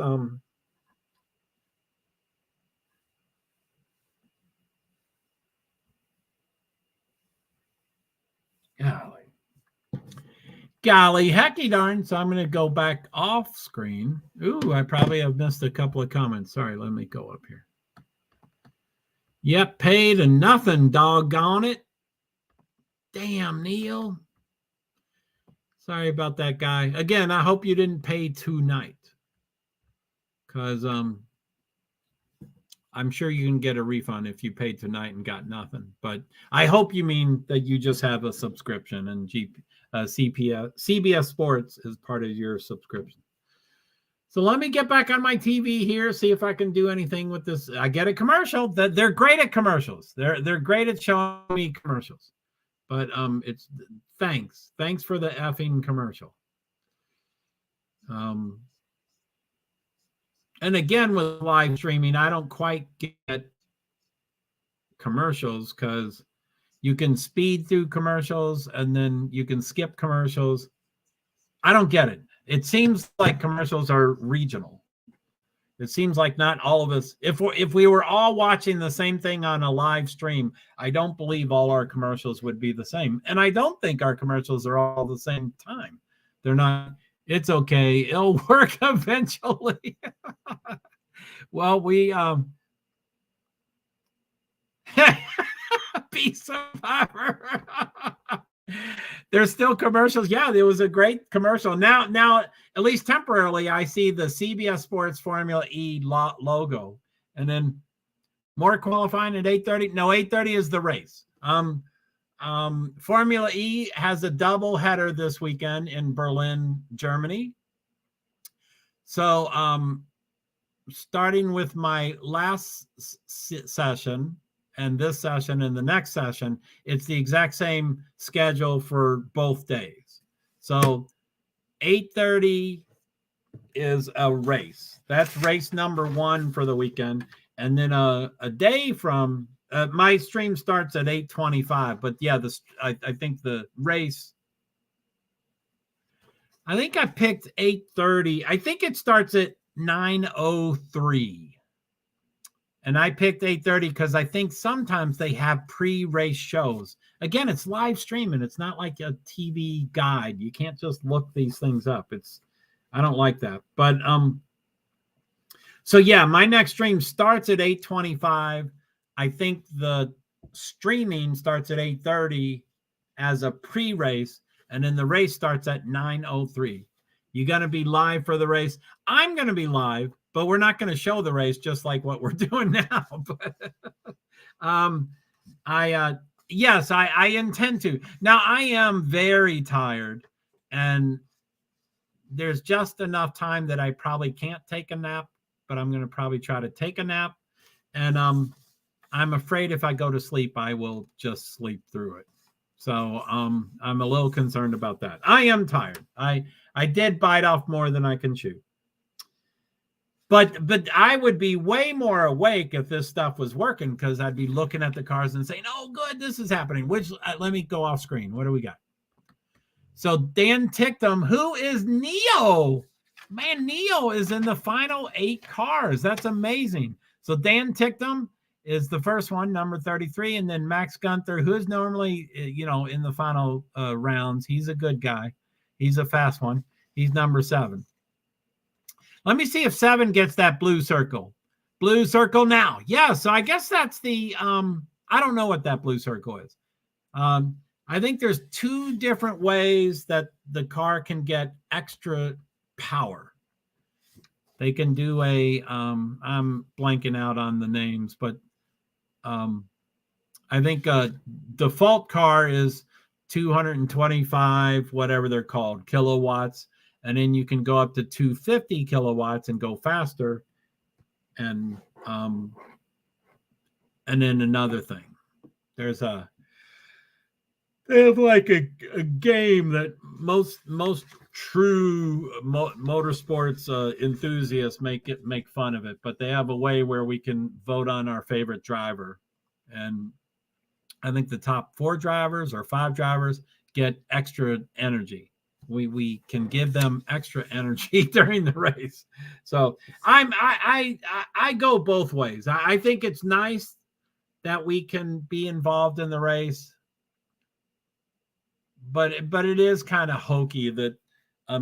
golly hecky darn. So I'm going to go back off screen. Ooh, I probably have missed a couple of comments. Sorry, let me go up here. Yep, paid and nothing, doggone it. Damn, Neil. Sorry about that, guy. Again, I hope you didn't pay tonight. Because I'm sure you can get a refund if you paid tonight and got nothing. But I hope you mean that you just have a subscription and CBS Sports is part of your subscription. So let me get back on my TV here, see if I can do anything with this. I get a commercial. They're great at commercials. They're great at showing me commercials. But it's thanks for the effing commercial. And again, with live streaming, I don't quite get commercials because you can speed through commercials and then you can skip commercials. I don't get it. it seems like commercials are regional. It seems like not all of us, if we were all watching the same thing on a live stream, I don't believe all our commercials would be the same. And I don't think our commercials are all the same time. They're not. It's okay. It'll work eventually. Well, we be survivor. There's still commercials. Yeah, there was a great commercial. Now, at least temporarily, I see the CBS Sports Formula E logo, and then more qualifying at 8:30. No, 8:30 is the race. Formula E has a double header this weekend in Berlin, Germany. So, starting with my last session and this session and the next session, it's the exact same schedule for both days. So 8:30 is a race. That's race number 1 for the weekend. And then a day from my stream starts at 8:25. But yeah, I think the race, I think I picked 8:30. I think it starts at 9:03. And I picked 8:30 because I think sometimes they have pre-race shows. Again, it's live streaming. It's not like a TV guide. You can't just look these things up. I don't like that. But so yeah, my next stream starts at 8:25. I think the streaming starts at 8:30 as a pre-race, and then the race starts at 9:03. You're going to be live for the race. I'm going to be live, but we're not going to show the race just like what we're doing now. But yes, I intend to. Now, I am very tired, and there's just enough time that I probably can't take a nap, but I'm going to probably try to take a nap. And I'm afraid if I go to sleep, I will just sleep through it. So I'm a little concerned about that. I am tired. I did bite off more than I can chew. But I would be way more awake if this stuff was working, because I'd be looking at the cars and saying, oh, good, this is happening. Which let me go off screen. What do we got? So Dan Ticktum, who is Neo? Man, Neo is in the final 8 cars. That's amazing. So Dan Ticktum is the first one, number 33. And then Max Gunther, who is normally, in the final rounds. He's a good guy. He's a fast one. He's number 7. Let me see if 7 gets that blue circle. Blue circle now. Yeah, so I guess that's the, I don't know what that blue circle is. I think there's 2 different ways that the car can get extra power. They can do I'm blanking out on the names, but I think default car is 225, whatever they're called, kilowatts. And then you can go up to 250 kilowatts and go faster. And then another thing, they have like a game that most true motorsports enthusiasts make fun of it, but they have a way where we can vote on our favorite driver. And I think the top 4 drivers or 5 drivers get extra energy. We can give them extra energy during the race. So I go both ways. I think it's nice that we can be involved in the race, but it is kind of hokey that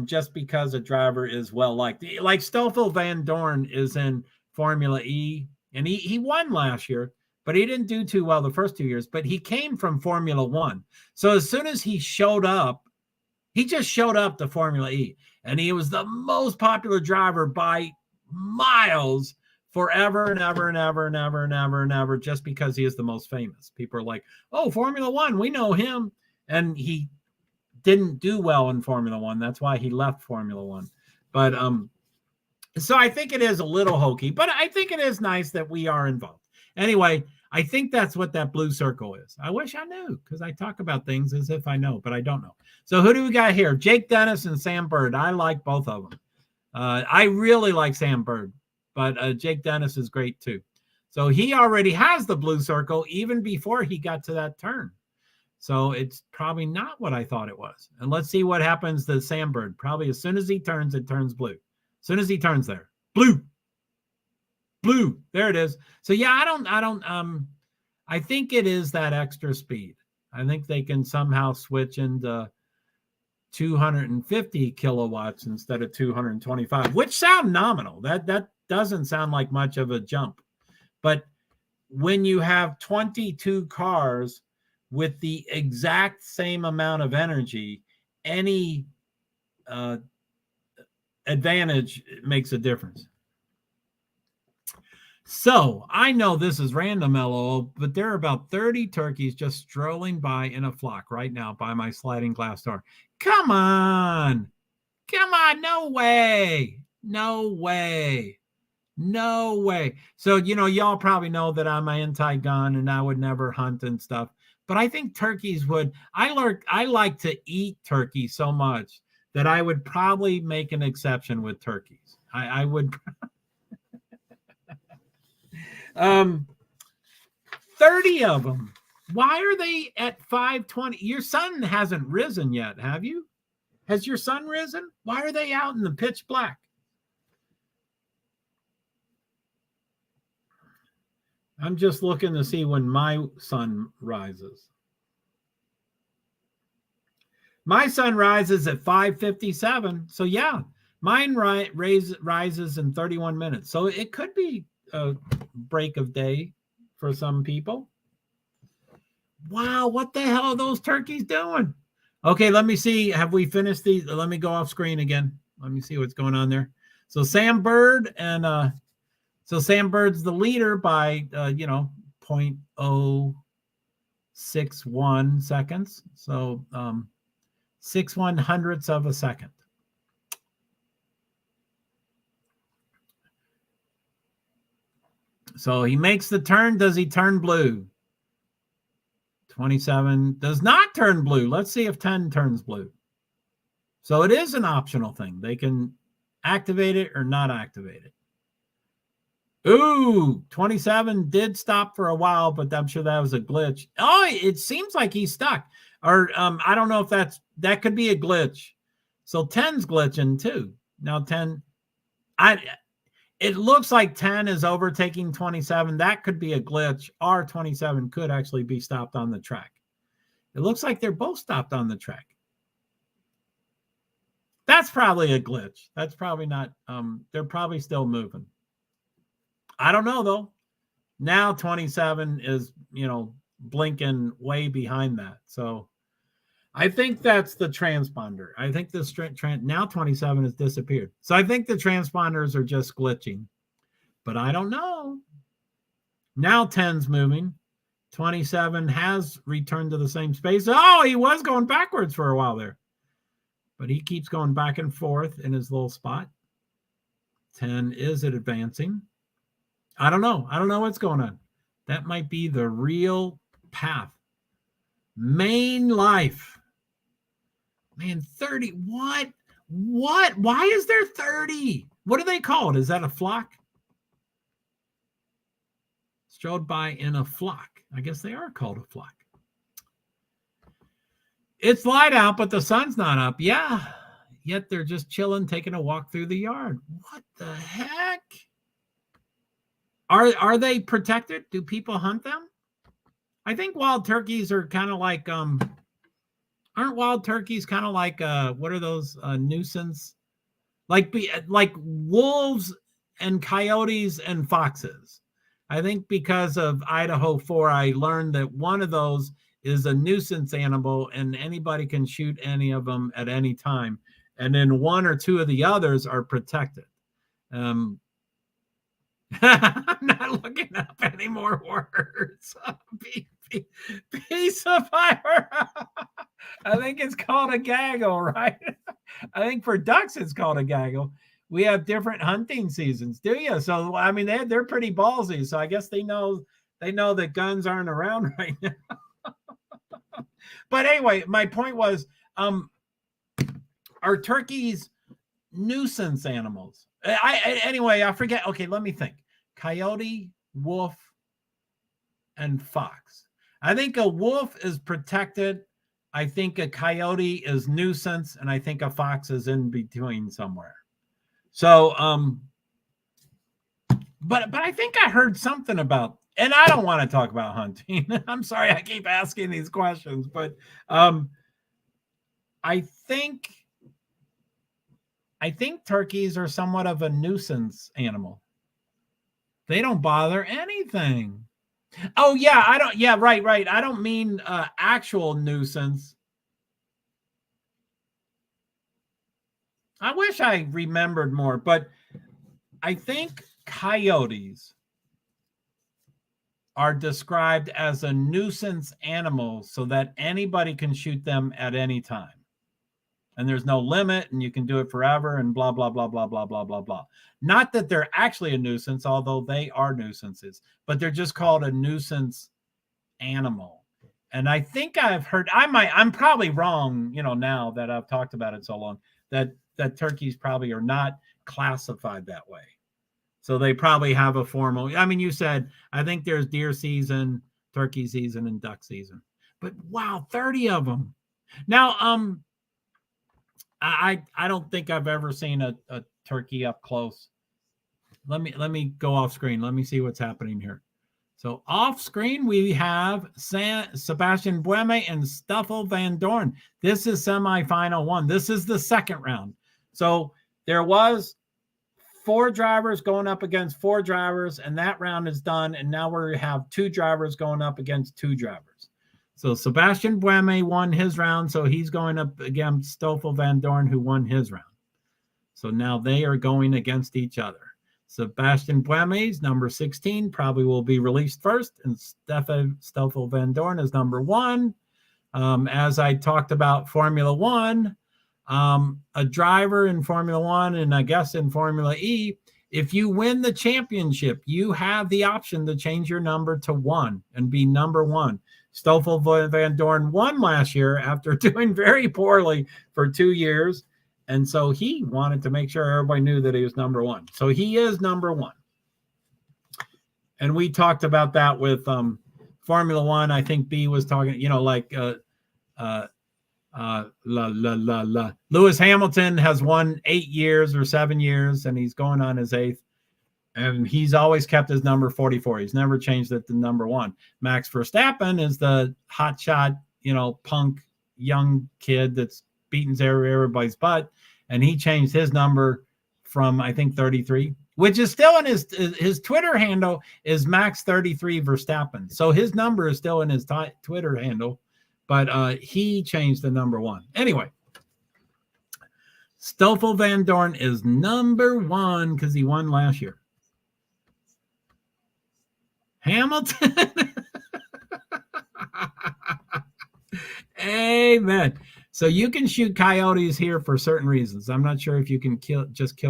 just because a driver is well liked, like Stoffel Van Dorn is in Formula E, and he won last year, but he didn't do too well the first 2 years. But he came from Formula 1, so as soon as he showed up, he just showed up to Formula E, and he was the most popular driver by miles forever and ever and ever and ever and ever and ever, just because he is the most famous. People are like, oh, Formula 1, we know him. And he didn't do well in Formula 1. That's why he left Formula 1. But so I think it is a little hokey, but I think it is nice that we are involved. Anyway, I think that's what that blue circle is. I wish I knew, because I talk about things as if I know, but I don't know. So who do we got here? Jake Dennis and Sam Bird. I like both of them. I really like Sam Bird, but Jake Dennis is great too. So he already has the blue circle even before he got to that turn. So it's probably not what I thought it was. And let's see what happens to Sandbird. Probably as soon as he turns, it turns blue. As soon as he turns there, blue. There it is. So yeah, I think it is that extra speed. I think they can somehow switch into 250 kilowatts instead of 225, which sound nominal. That doesn't sound like much of a jump. But when you have 22 cars with the exact same amount of energy, any advantage makes a difference. So I know this is random, LOL, but there are about 30 turkeys just strolling by in a flock right now by my sliding glass door. Come on. No way. So, y'all probably know that I'm anti-gun and I would never hunt and stuff. But I think turkeys would. I like to eat turkey so much that I would probably make an exception with turkeys. I would. 30 of them. Why are they at 5:20? Your sun hasn't risen yet, have you? Has your sun risen? Why are they out in the pitch black? I'm just looking to see when my sun rises. My sun rises at 5:57. So yeah, mine rises in 31 minutes. So it could be a break of day for some people. Wow, what the hell are those turkeys doing? Okay, let me see. Have we finished these? Let me go off screen again. Let me see what's going on there. So Sam Bird and so Sam Bird's the leader by 0.061 seconds. So 6/100ths of a second. So he makes the turn. Does he turn blue? 27 does not turn blue. Let's see if 10 turns blue. So it is an optional thing. They can activate it or not activate it. Ooh, 27 did stop for a while, but I'm sure that was a glitch. Oh, it seems like he's stuck. Or I don't know if that could be a glitch. So 10's glitching too. Now 10, it looks like 10 is overtaking 27. That could be a glitch. Or 27 could actually be stopped on the track. It looks like they're both stopped on the track. That's probably a glitch. That's probably not. They're probably still moving. I don't know though. Now 27 is, blinking way behind that. So I think that's the transponder. I think this now 27 has disappeared. So I think the transponders are just glitching, but I don't know. Now 10's moving. 27 has returned to the same space. Oh, he was going backwards for a while there, but he keeps going back and forth in his little spot. 10 is advancing. I don't know. I don't know what's going on. That might be the real path. Main life. Man, 30. What? Why is there 30? What are they called? Is that a flock? Strolled by in a flock. I guess they are called a flock. It's light out, but the sun's not up. Yeah. Yet they're just chilling, taking a walk through the yard. What the heck? Are they protected? Do people hunt them? I think wild turkeys are kind of like aren't wild turkeys kind of like what are those nuisance? Like wolves and coyotes and foxes. I think because of Idaho 4, I learned that one of those is a nuisance animal and anybody can shoot any of them at any time. And then one or two of the others are protected. I'm not looking up any more words. Piece of fire. I think it's called a gaggle, right? I think for ducks it's called a gaggle. We have different hunting seasons, do you? So I mean, they're pretty ballsy. So I guess they know that guns aren't around right now. But anyway, my point was, are turkeys nuisance animals? Anyway, I forget. Okay, let me think. Coyote, wolf, and fox. I think a wolf is protected. I think a coyote is nuisance, and I think a fox is in between somewhere. So, but I think I heard something about, and I don't want to talk about hunting. I'm sorry, I keep asking these questions, but I think turkeys are somewhat of a nuisance animal. They don't bother anything. Oh yeah, I don't. Yeah, right. I don't mean actual nuisance. I wish I remembered more, but I think coyotes are described as a nuisance animal so that anybody can shoot them at any time. And there's no limit, and you can do it forever, and blah, blah, blah, blah, blah, blah, blah, blah. Not that they're actually a nuisance, although they are nuisances, but they're just called a nuisance animal. And I think I've heard, I'm probably wrong, now that I've talked about it so long, that turkeys probably are not classified that way. So they probably have a formal, you said, I think there's deer season, turkey season, and duck season. But wow, 30 of them. Now, I don't think I've ever seen a turkey up close. Let me go off screen. Let me see what's happening here. So off screen, we have Sebastian Bueme and Stoffel Van Dorn. This is semifinal one. This is the second round. So there was 4 drivers going up against 4 drivers, and that round is done. And now we have 2 drivers going up against 2 drivers. So Sebastian Bueme won his round, so he's going up against Stoffel Van Dorn, who won his round. So now they are going against each other. Sebastian Bueme's number 16 probably will be released first, and Stoffel Van Dorn is number 1. As I talked about Formula One, a driver in Formula One, and I guess in Formula E, if you win the championship, you have the option to change your number to 1 and be number 1. Stoffel Van Dorn won last year after doing very poorly for 2 years. And so he wanted to make sure everybody knew that he was number 1. So he is number 1. And we talked about that with Formula One. I think B was talking, Lewis Hamilton has won 8 years or 7 years, and he's going on his 8th. And he's always kept his number 44. He's never changed it to number 1. Max Verstappen is the hotshot, punk young kid that's beating everybody's butt. And he changed his number from, I think, 33, which is still in his Twitter handle is Max 33 Verstappen. So his number is still in his Twitter handle, but he changed the number 1. Anyway, Stoffel Van Dorn is number 1 because he won last year. Hamilton. Amen. So you can shoot coyotes here for certain reasons. I'm not sure if you can kill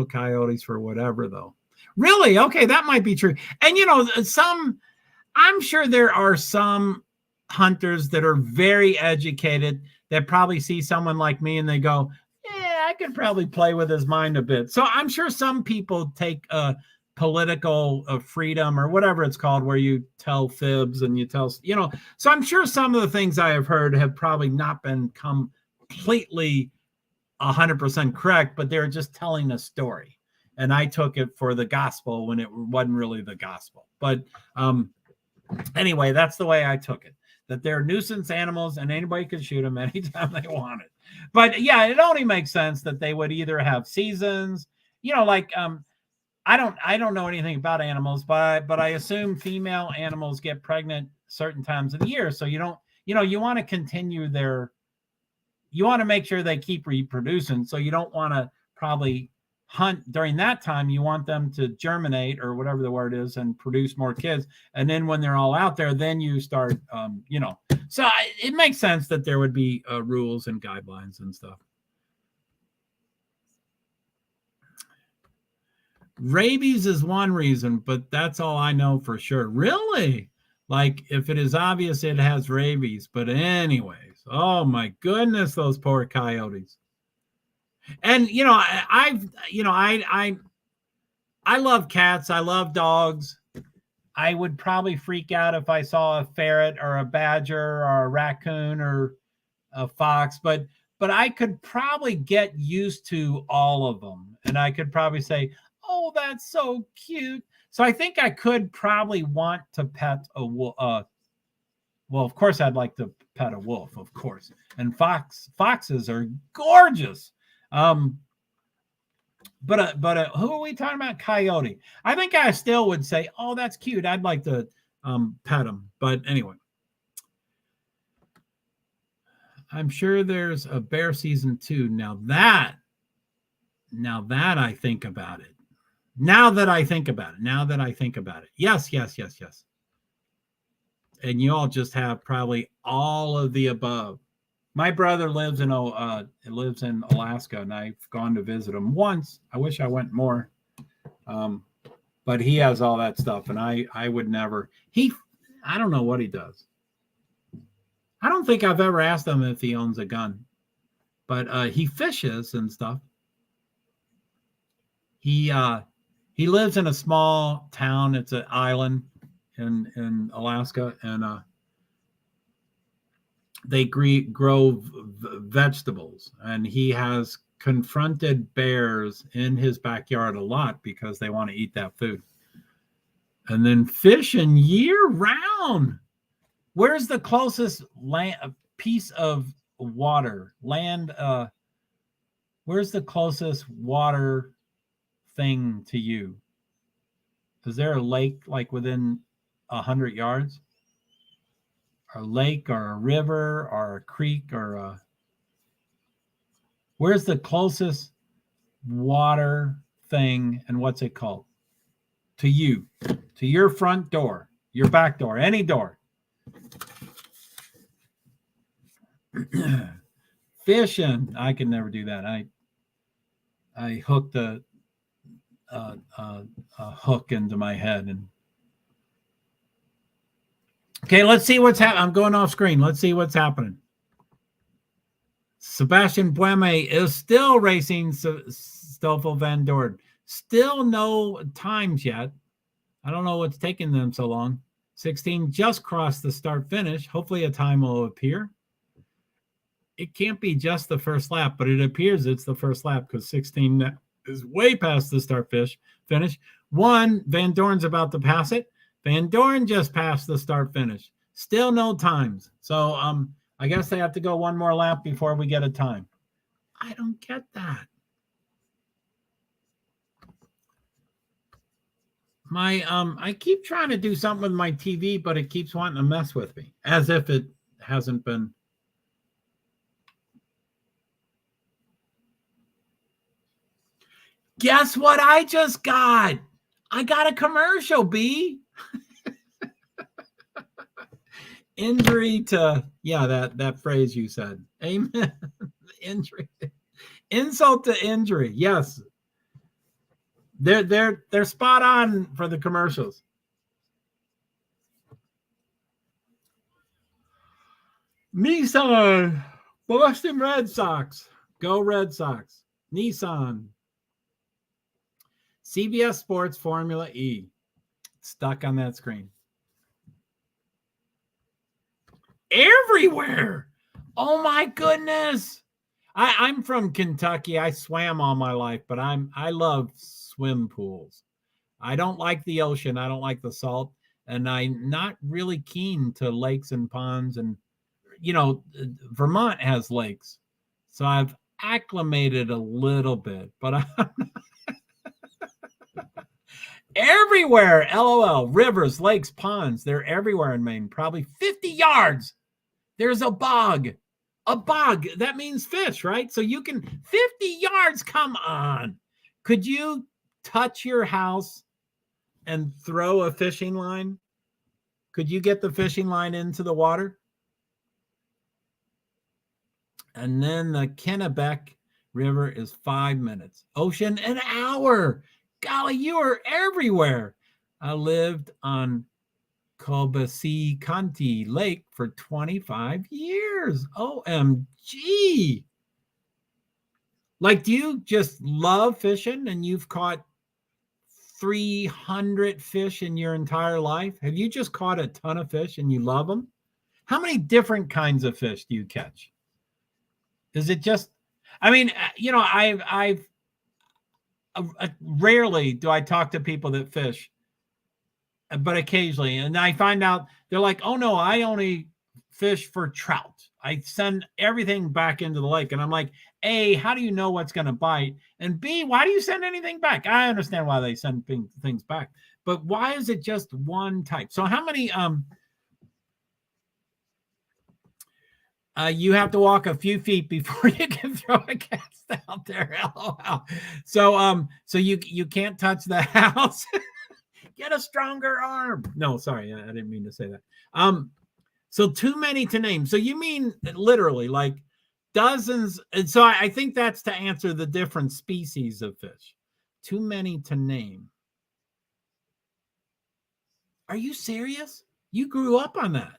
coyotes for whatever, though. Really? Okay, that might be true. And, I'm sure there are some hunters that are very educated that probably see someone like me and they go, yeah, I could probably play with his mind a bit. So I'm sure some people take political freedom or whatever it's called, where you tell fibs and you tell, so I'm sure some of the things I have heard have probably not been completely 100% correct, but they're just telling a story. And I took it for the gospel when it wasn't really the gospel. But anyway, that's the way I took it, that they're nuisance animals and anybody could shoot them anytime they wanted. But yeah, it only makes sense that they would either have seasons, I don't know anything about animals, but I assume female animals get pregnant certain times of the year. So you don't, you want to continue you want to make sure they keep reproducing. So you don't want to probably hunt during that time. You want them to germinate or whatever the word is and produce more kids. And then when they're all out there, then you start, so it makes sense that there would be rules and guidelines and stuff. Rabies is one reason, but that's all I know for sure. Really? Like if it is obvious it has rabies, but anyways, oh my goodness, those poor coyotes. And I love cats. I love dogs. I would probably freak out if I saw a ferret or a badger or a raccoon or a fox, but I could probably get used to all of them, and I could probably say, "Oh, that's so cute." So I think I could probably want to pet a wolf. Well, of course, I'd like to pet a wolf, of course, and foxes are gorgeous. But who are we talking about? Coyote. I think I still would say, "Oh, that's cute. I'd like to pet him." But anyway. I'm sure there's a bear season 2. Now that I think about it. Now that I think about it. Yes. And you all just have probably all of the above. My brother lives in Alaska, and I've gone to visit him once. I wish I went more. But he has all that stuff, and I would never. I don't know what he does. I don't think I've ever asked him if he owns a gun, but he fishes and stuff. He lives in a small town. It's an island in Alaska, and they grow vegetables. And he has confronted bears in his backyard a lot because they want to eat that food. And then fishing year round. Where's the closest piece of water? Where's the closest water thing to you? Is there a lake like within 100 yards? A lake or a river or a creek or where's the closest water thing, and what's it called? To you, to your front door, your back door, any door. Fishing, I can never do that. I hooked a hook into my head. And okay, let's see what's happening. I'm going off screen. Let's see what's happening. Sebastian Bueme is still racing Stoffel Van Dort. Still no times yet. I don't know what's taking them so long. 16 just crossed the start finish. Hopefully a time will appear. It can't be just the first lap, but it appears it's the first lap because 16 is way past the start finish. Van Dorn's about to pass it. Van Dorn just passed the start finish. Still no times. So I guess they have to go one more lap before we get a time. I don't get that. I keep trying to do something with my TV, but it keeps wanting to mess with me as if it hasn't been. Guess what I just got? I got a commercial, B. Injury to, that phrase you said. Amen. Injury. Insult to injury. Yes. They're spot on for the commercials. Nissan, Boston Red Sox. Go Red Sox. Nissan. CBS Sports Formula E. Stuck on that screen. Everywhere. Oh my goodness. I'm from Kentucky. I swam all my life, but I love swim pools. I don't like the ocean. I don't like the salt, and I'm not really keen to lakes and ponds. And Vermont has lakes, so I've acclimated a little bit, but I'm everywhere. LOL. Rivers, lakes, ponds, they're everywhere in Maine. Probably 50 yards. There's a bog. A bog, that means fish, right? So you can 50 yards. Come on. Could you touch your house and throw a fishing line? Could you get the fishing line into the water? And then the Kennebec River is 5 minutes. Ocean, an hour. Golly, you are everywhere. I lived on Cobussy County Lake for 25 years. OMG. Like, do you just love fishing and you've caught 300 fish in your entire life? Have you just caught a ton of fish and you love them? How many different kinds of fish do you catch? Is it just, I mean, I've rarely do I talk to people that fish, but occasionally, and I find out they're like, oh no, I only fish for trout. I send everything back into the lake. And I'm like, A, how do you know what's going to bite? And B, why do you send anything back? I understand why they send things back, but why is it just one type? So how many, you have to walk a few feet before you can throw a cast out there. LOL. So you can't touch the house. Get a stronger arm. No, sorry, I didn't mean to say that. So too many to name. So you mean literally like dozens. And so I think that's to answer the different species of fish. Too many to name. Are you serious? You grew up on that.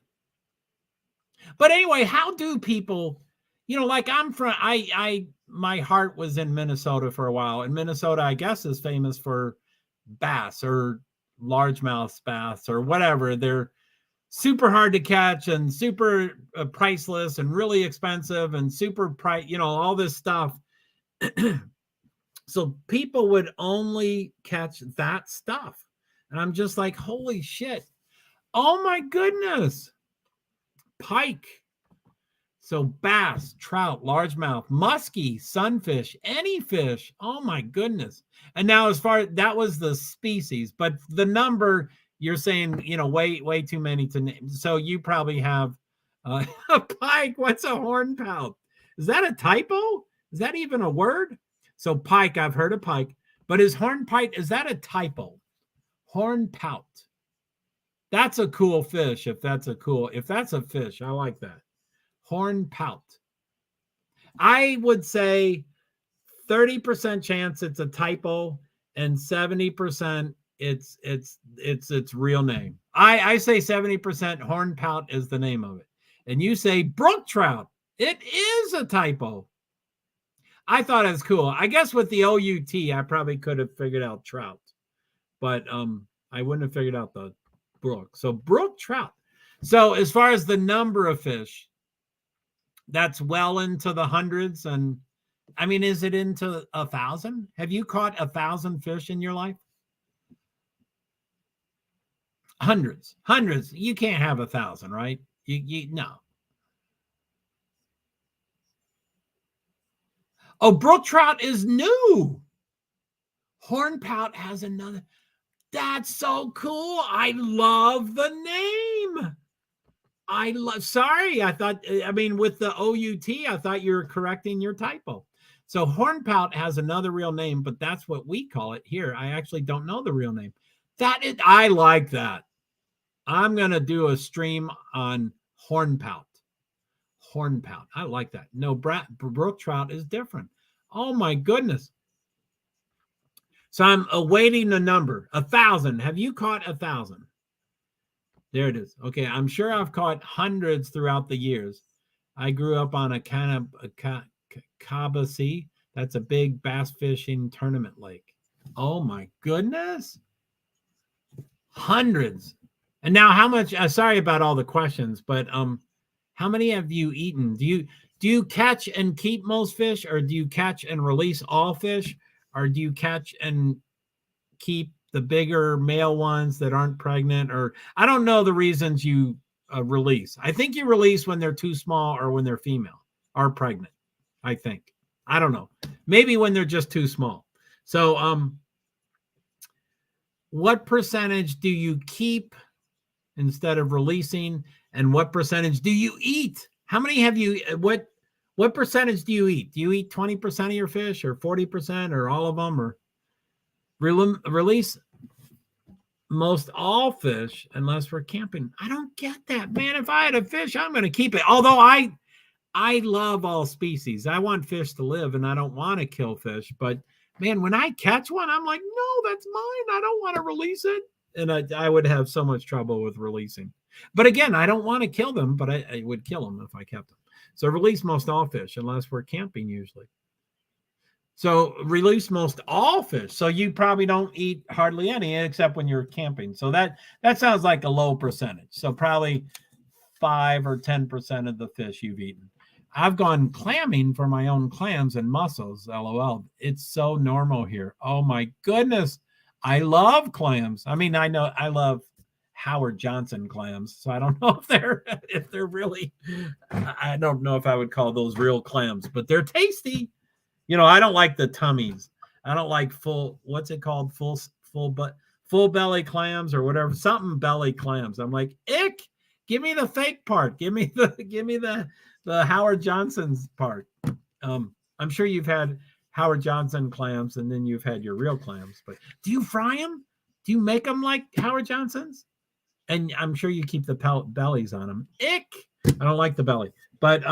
But anyway, how do people, like I'm from, my heart was in Minnesota for a while. And Minnesota, I guess, is famous for bass or largemouth bass or whatever. They're super hard to catch and super priceless and really expensive and super price, all this stuff. So people would only catch that stuff. And I'm just like, holy shit. Oh my goodness. Pike. So bass, trout, largemouth, muskie, sunfish, any fish. Oh my goodness. And now as far, that was the species, but the number you're saying, way too many to name. So you probably have a pike. What's a hornpout? Is that a typo? Is that even a word? So pike, I've heard of pike, but is hornpike, is that a typo? Hornpout. That's a cool fish. If that's a fish, I like that. Hornpout. I would say 30% chance it's a typo and 70% it's its real name. I say 70% hornpout is the name of it. And you say brook trout. It is a typo. I thought it was cool. I guess with the OUT, I probably could have figured out trout, but I wouldn't have figured out the brook. So brook trout. So as far as the number of fish, that's well into the hundreds. And I mean, is it into 1,000? Have you caught 1,000 fish in your life? Hundreds. You can't have 1,000, right? No. Oh, brook trout is new. Hornpout has another. That's so cool. I love the name. Sorry, with the OUT, I thought you were correcting your typo. So hornpout has another real name, but that's what we call it here. I actually don't know the real name. I like that. I'm going to do a stream on hornpout. Hornpout. I like that. No, brook trout is different. Oh my goodness. So I'm awaiting the number. 1,000. Have you caught 1,000? There it is. Okay, I'm sure I've caught hundreds throughout the years. I grew up on a Kabasi. That's a big bass fishing tournament lake. Oh my goodness. Hundreds. And now how much, sorry about all the questions, but how many have you eaten? Do you catch and keep most fish, or do you catch and release all fish, or do you catch and keep the bigger male ones that aren't pregnant? Or I don't know the reasons you release. I think you release when they're too small or when they're female or pregnant. I think. I don't know. Maybe when they're just too small. So what percentage do you keep instead of releasing, and what percentage do you eat? How many have you, what percentage do you eat? Do you eat 20% of your fish, or 40%, or all of them, or release most all fish unless we're camping? I don't get that, man. If I had a fish, I'm going to keep it. Although I love all species. I want fish to live, and I don't want to kill fish. But man, when I catch one, I'm like, no, that's mine. I don't want to release it. And I would have so much trouble with releasing. But again, I don't want to kill them, but I would kill them if I kept them. So release most all fish unless we're camping usually. So release most all fish. So you probably don't eat hardly any except when you're camping. So that sounds like a low percentage. So probably 5 or 10% of the fish you've eaten. I've gone clamming for my own clams and mussels. LOL. It's so normal here. Oh my goodness. I love clams. I mean, I know I love Howard Johnson clams. So I don't know if they're really, I don't know if I would call those real clams, but they're tasty. I don't like the tummies. I don't like what's it called? Full belly clams or whatever, something belly clams. I'm like, ick. Give me the fake part. Give me the Howard Johnson's part. I'm sure you've had Howard Johnson clams and then you've had your real clams, but do you fry them? Do you make them like Howard Johnson's? And I'm sure you keep the bellies on them. Ick. I don't like the belly, but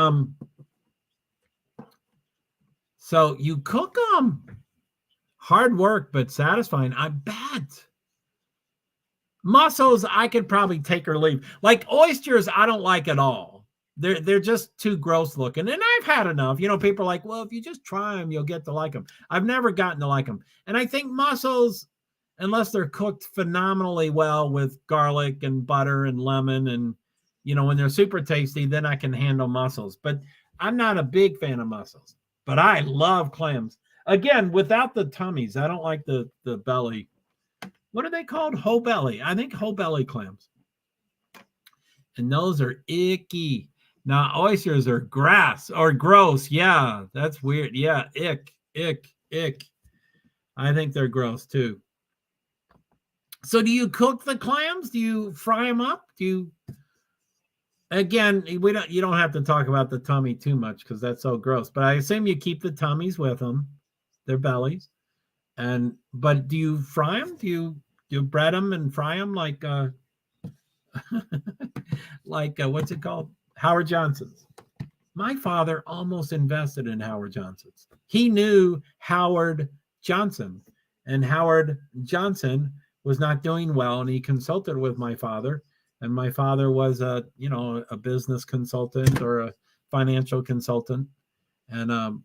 so you cook them. Hard work, but satisfying. I bet. Mussels, I could probably take or leave. Like oysters, I don't like at all. They're just too gross looking. And I've had enough. People are like, well, if you just try them, you'll get to like them. I've never gotten to like them. And I think mussels, unless they're cooked phenomenally well with garlic and butter and lemon and, when they're super tasty, then I can handle mussels. But I'm not a big fan of mussels. But I love clams. Again, without the tummies. I don't like the belly. What are they called? Whole belly. I think whole belly clams. And those are icky. Now, oysters are gross. Yeah, that's weird. Yeah, ick. I think they're gross too. So do you cook the clams? Do you fry them up? Again, you don't have to talk about the tummy too much because that's so gross. But I assume you keep the tummies with them, their bellies. But do you fry them? Do you bread them and fry them like what's it called? Howard Johnson's. My father almost invested in Howard Johnson's. He knew Howard Johnson, and Howard Johnson was not doing well, and he consulted with my father. And my father was a business consultant or a financial consultant, and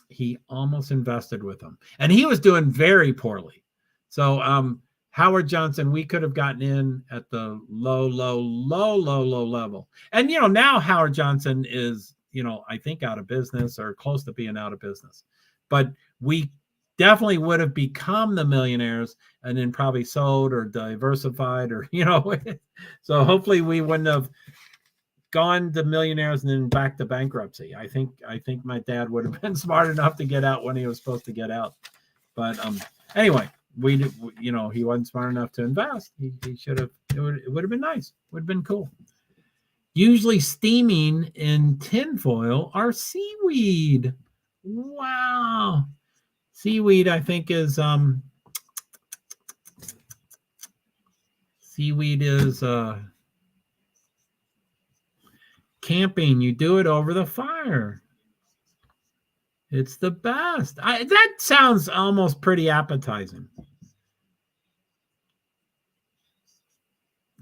he almost invested with him, and he was doing very poorly. So Howard Johnson, we could have gotten in at the low level. And now Howard Johnson is I think out of business or close to being out of business, but we definitely would have become the millionaires and then probably sold or diversified or so hopefully we wouldn't have gone to millionaires and then back to bankruptcy. I think my dad would have been smart enough to get out when he was supposed to get out. But anyway, he wasn't smart enough to invest. He should have. It would have been nice. Would have been cool. Usually steaming in tinfoil are seaweed. Wow. Seaweed, I think, is camping. You do it over the fire. It's the best. That sounds almost pretty appetizing.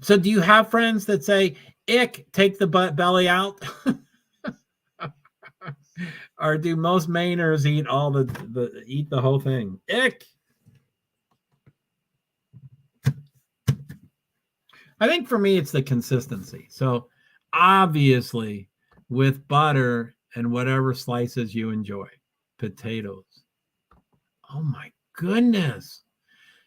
So do you have friends that say, ick, take the belly out? Or do most Mainers eat eat the whole thing? Ick. I think for me, it's the consistency. So obviously with butter and whatever slices you enjoy, potatoes. Oh my goodness.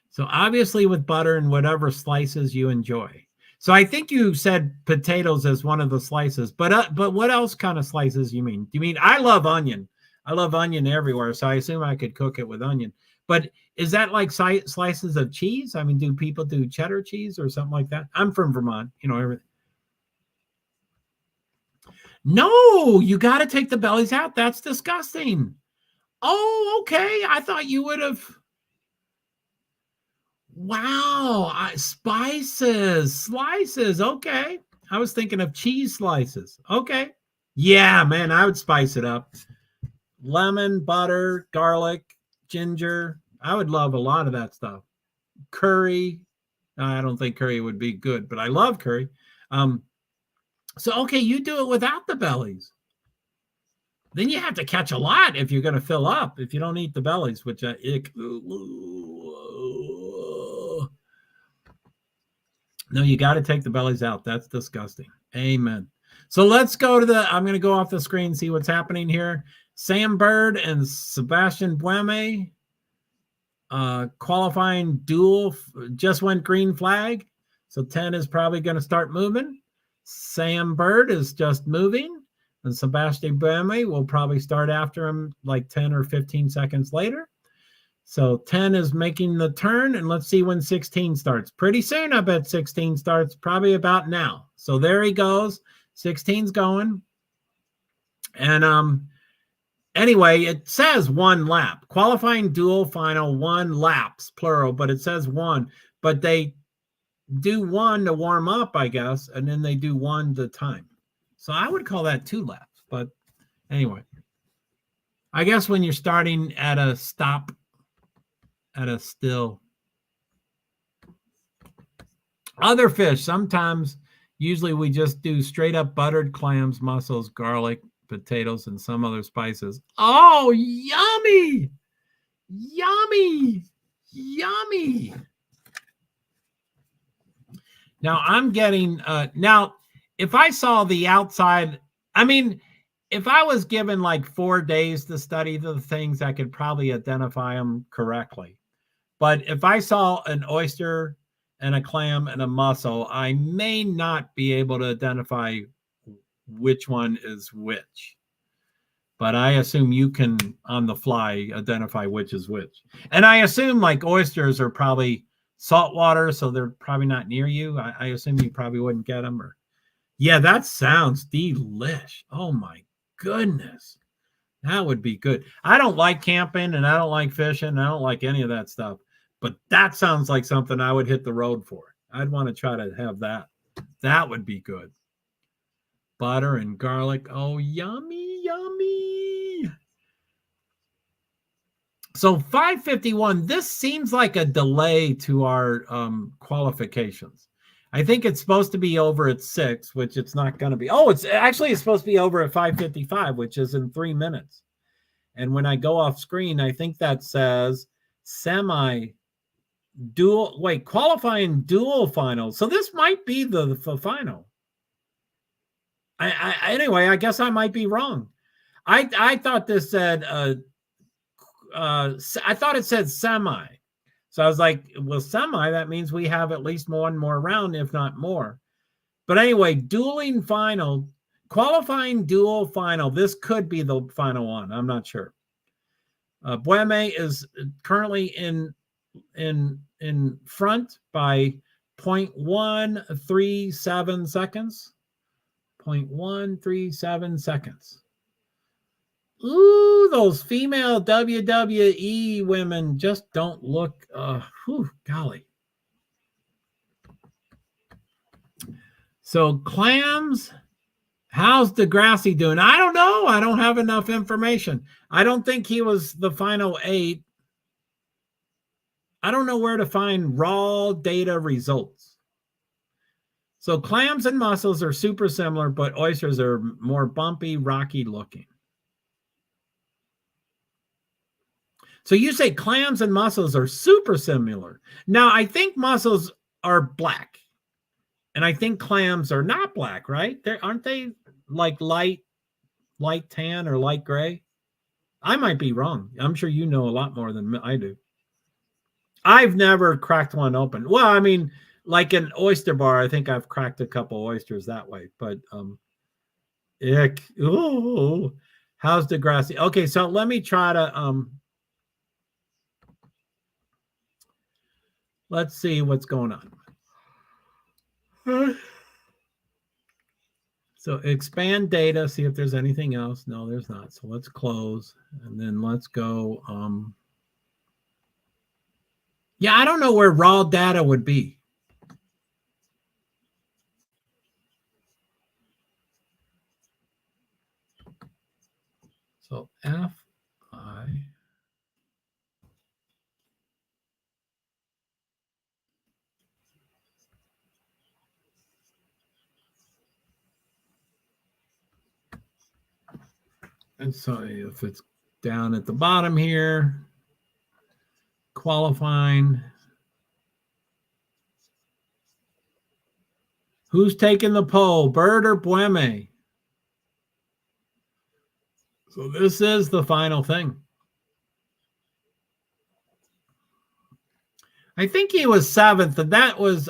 So obviously with butter and whatever slices you enjoy. So I think you said potatoes as one of the slices, but what else kind of slices you mean? Do you mean I love onion? I love onion everywhere, so I assume I could cook it with onion. But is that like slices of cheese? I mean, do people do cheddar cheese or something like that? I'm from Vermont, everything. No, you got to take the bellies out. That's disgusting. Oh, okay. I thought you would have. Wow, slices. Okay. I was thinking of cheese slices. Okay. Yeah, man, I would spice it up. Lemon, butter, garlic, ginger. I would love a lot of that stuff. Curry. I don't think curry would be good, but I love curry. So, okay, you do it without the bellies. Then you have to catch a lot if you're going to fill up, if you don't eat the bellies, which no, you got to take the bellies out. That's disgusting. Amen. So let's go to I'm going to go off the screen, see what's happening here. Sam Bird and Sebastian Bueme qualifying duel just went green flag. So 10 is probably going to start moving. Sam Bird is just moving. And Sebastian Bueme will probably start after him like 10 or 15 seconds later. So 10 is making the turn, and let's see when 16 starts. Pretty soon, I bet 16 starts, probably about now. So there he goes. 16's going. And anyway, it says 1 lap. Qualifying dual final, 1 laps, plural, but it says 1. But they do 1 to warm up, I guess, and then they do 1 to time. So I would call that 2 laps. But anyway, I guess when you're starting at a stop, at a still. Other fish, sometimes, usually we just do straight up buttered clams, mussels, garlic, potatoes, and some other spices. Oh, yummy! Yummy! Yummy! Now I'm getting, now, if I saw the outside, I mean, if I was given like 4 days to study the things, I could probably identify them correctly. But if I saw an oyster and a clam and a mussel, I may not be able to identify which one is which. But I assume you can, on the fly, identify which is which. And I assume like oysters are probably saltwater, so they're probably not near you. I assume you probably wouldn't get them. Or, yeah, that sounds delish. Oh my goodness. That would be good. I don't like camping and I don't like fishing. I don't like any of that stuff. But that sounds like something I would hit the road for. I'd want to try to have that. That would be good. Butter and garlic. Oh, yummy, yummy. So 5:51, this seems like a delay to our qualifications. I think it's supposed to be over at 6, which it's not going to be. Oh, it's supposed to be over at 5:55, which is in 3 minutes. And when I go off screen, I think that says qualifying dual final. So this might be the final. Anyway, I guess I might be wrong. I thought this said, I thought it said semi. So I was like, well, semi, that means we have at least one more round, if not more. But anyway, qualifying dual final. This could be the final one. I'm not sure. Bueme is currently in front by 0.137 seconds. 0.137 seconds. Ooh, those female WWE women just don't look, golly. So clams, how's Degrassi doing? I don't know. I don't have enough information. I don't think he was the final 8. I don't know where to find raw data results. So clams and mussels are super similar, but oysters are more bumpy, rocky looking. So you say clams and mussels are super similar. Now, I think mussels are black. And I think clams are not black, right? Aren't they like light tan or light gray? I might be wrong. I'm sure you know a lot more than I do. I've never cracked one open. Well, I mean, like an oyster bar, I think I've cracked a couple oysters that way. But ick. Ooh, how's Degrassi? Okay, so let me try to let's see what's going on. So expand data, see if there's anything else. No, there's not. So let's close and then let's go. Yeah, I don't know where raw data would be. So F-I. And so if it's down at the bottom here, qualifying. Who's taking the poll, Bird or Bueme? So this is the final thing. I think he was 7th, and that was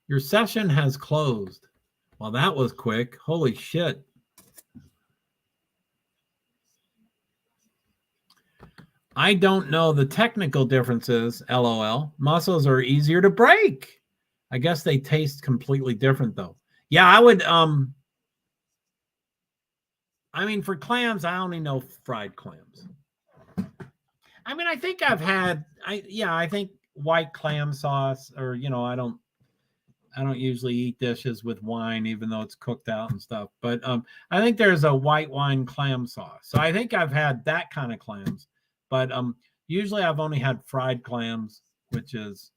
your session has closed. Well, that was quick. Holy shit. I don't know the technical differences, LOL. Mussels are easier to break. I guess they taste completely different, though. Yeah, I would, I mean, for clams, I only know fried clams. I mean, I think I've had, I think white clam sauce, or, I don't usually eat dishes with wine, even though it's cooked out and stuff. But I think there's a white wine clam sauce. So I think I've had that kind of clams. But usually I've only had fried clams, which is,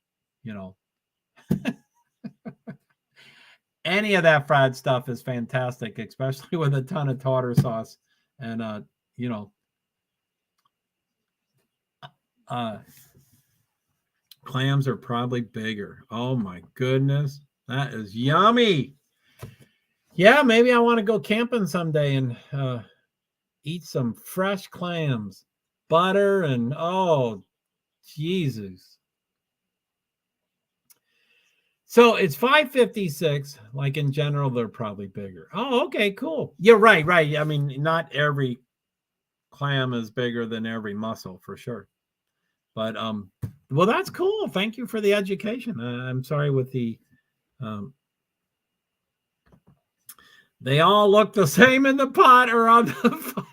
any of that fried stuff is fantastic, especially with a ton of tartar sauce. And, clams are probably bigger. Oh, my goodness. That is yummy. Yeah, maybe I want to go camping someday and eat some fresh clams, butter, and oh, Jesus. So it's 556. Like in general, they're probably bigger. Oh, okay, cool. Yeah, right. I mean, not every clam is bigger than every mussel for sure. But well, that's cool. Thank you for the education. I'm sorry with the they all look the same in the pot or on the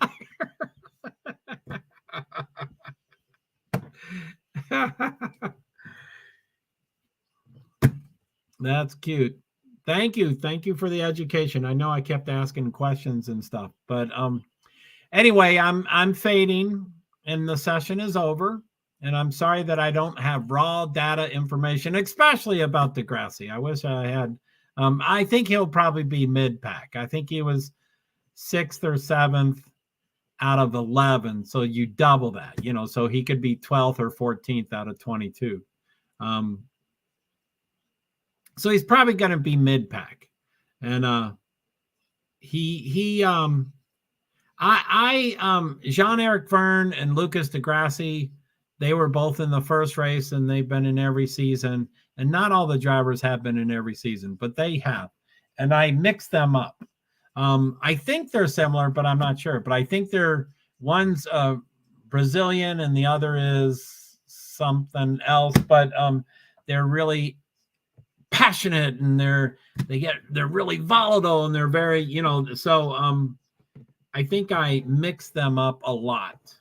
fire. That's cute. Thank you for the education. I know I kept asking questions and stuff, but anyway, I'm fading and the session is over. And I'm sorry that I don't have raw data information, especially about Degrassi. I wish I had. I think he'll probably be mid-pack. I think he was 6th or 7th out of 11. So you double that, so he could be 12th or 14th out of 22. So he's probably going to be mid-pack. And Jean-Eric Verne and Lucas Degrassi, they were both in the first race and they've been in every season. And not all the drivers have been in every season, but they have. And I mixed them up. I think they're similar, but I'm not sure. But I think one's Brazilian and the other is something else. But they're really passionate and they're really volatile and they're very, so I think I mix them up a lot.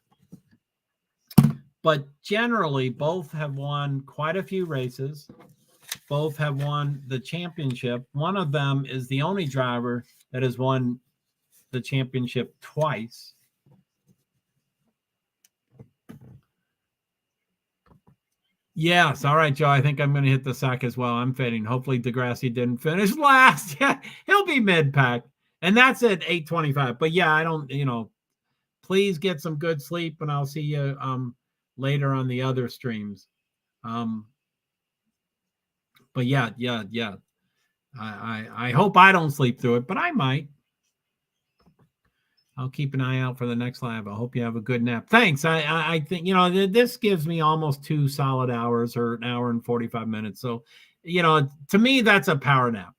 But generally, both have won quite a few races. Both have won the championship. One of them is the only driver that has won the championship twice. Yes. All right, Joe. I think I'm going to hit the sack as well. I'm fading. Hopefully Degrassi didn't finish last. Yeah, he'll be mid-pack. And that's at 8:25. But yeah, I don't, please get some good sleep and I'll see you later on the other streams. But yeah. I hope I don't sleep through it, but I might. I'll keep an eye out for the next live. I hope you have a good nap. Thanks. I think, this gives me almost 2 solid hours or an hour and 45 minutes. So, to me, that's a power nap.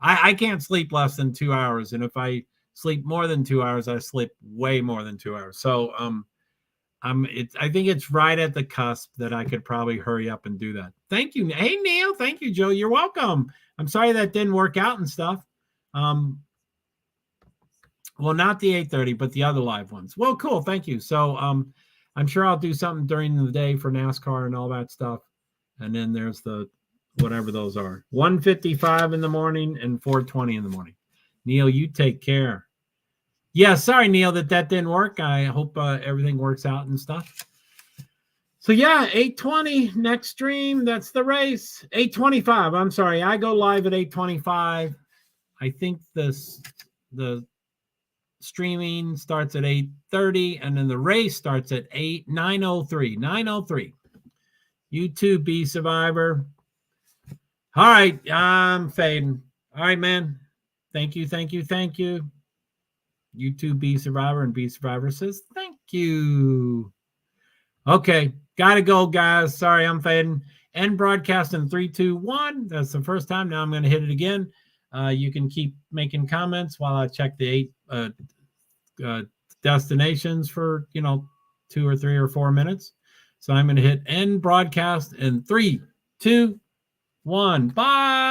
I can't sleep less than 2 hours. And if I sleep more than 2 hours, I sleep way more than 2 hours. So, I think it's right at the cusp that I could probably hurry up and do that. Thank you. Hey, Neil. Thank you, Joe. You're welcome. I'm sorry that didn't work out and stuff. Well, not the 8:30, but the other live ones. Well, cool. Thank you. So I'm sure I'll do something during the day for NASCAR and all that stuff. And then there's the whatever those are. 1:55 in the morning and 4:20 in the morning. Neil, you take care. Yeah, sorry, Neil, that didn't work. I hope everything works out and stuff. So, yeah, 8:20 next stream. That's the race. 8:25. I'm sorry. I go live at 8:25. I think this the streaming starts at 8:30, and then the race starts at 9:03. YouTube B Survivor. All right, I'm fading. All right, man. Thank you. YouTube B Survivor, and B Survivor says thank you. Okay, gotta go, guys. Sorry, I'm fading. End broadcast in 3, 2, 1. That's the first time. Now I'm going to hit it again. You can keep making comments while I check the 8 destinations for 2 or 3 or 4 minutes. So I'm going to hit end broadcast in 3, 2, 1. Bye.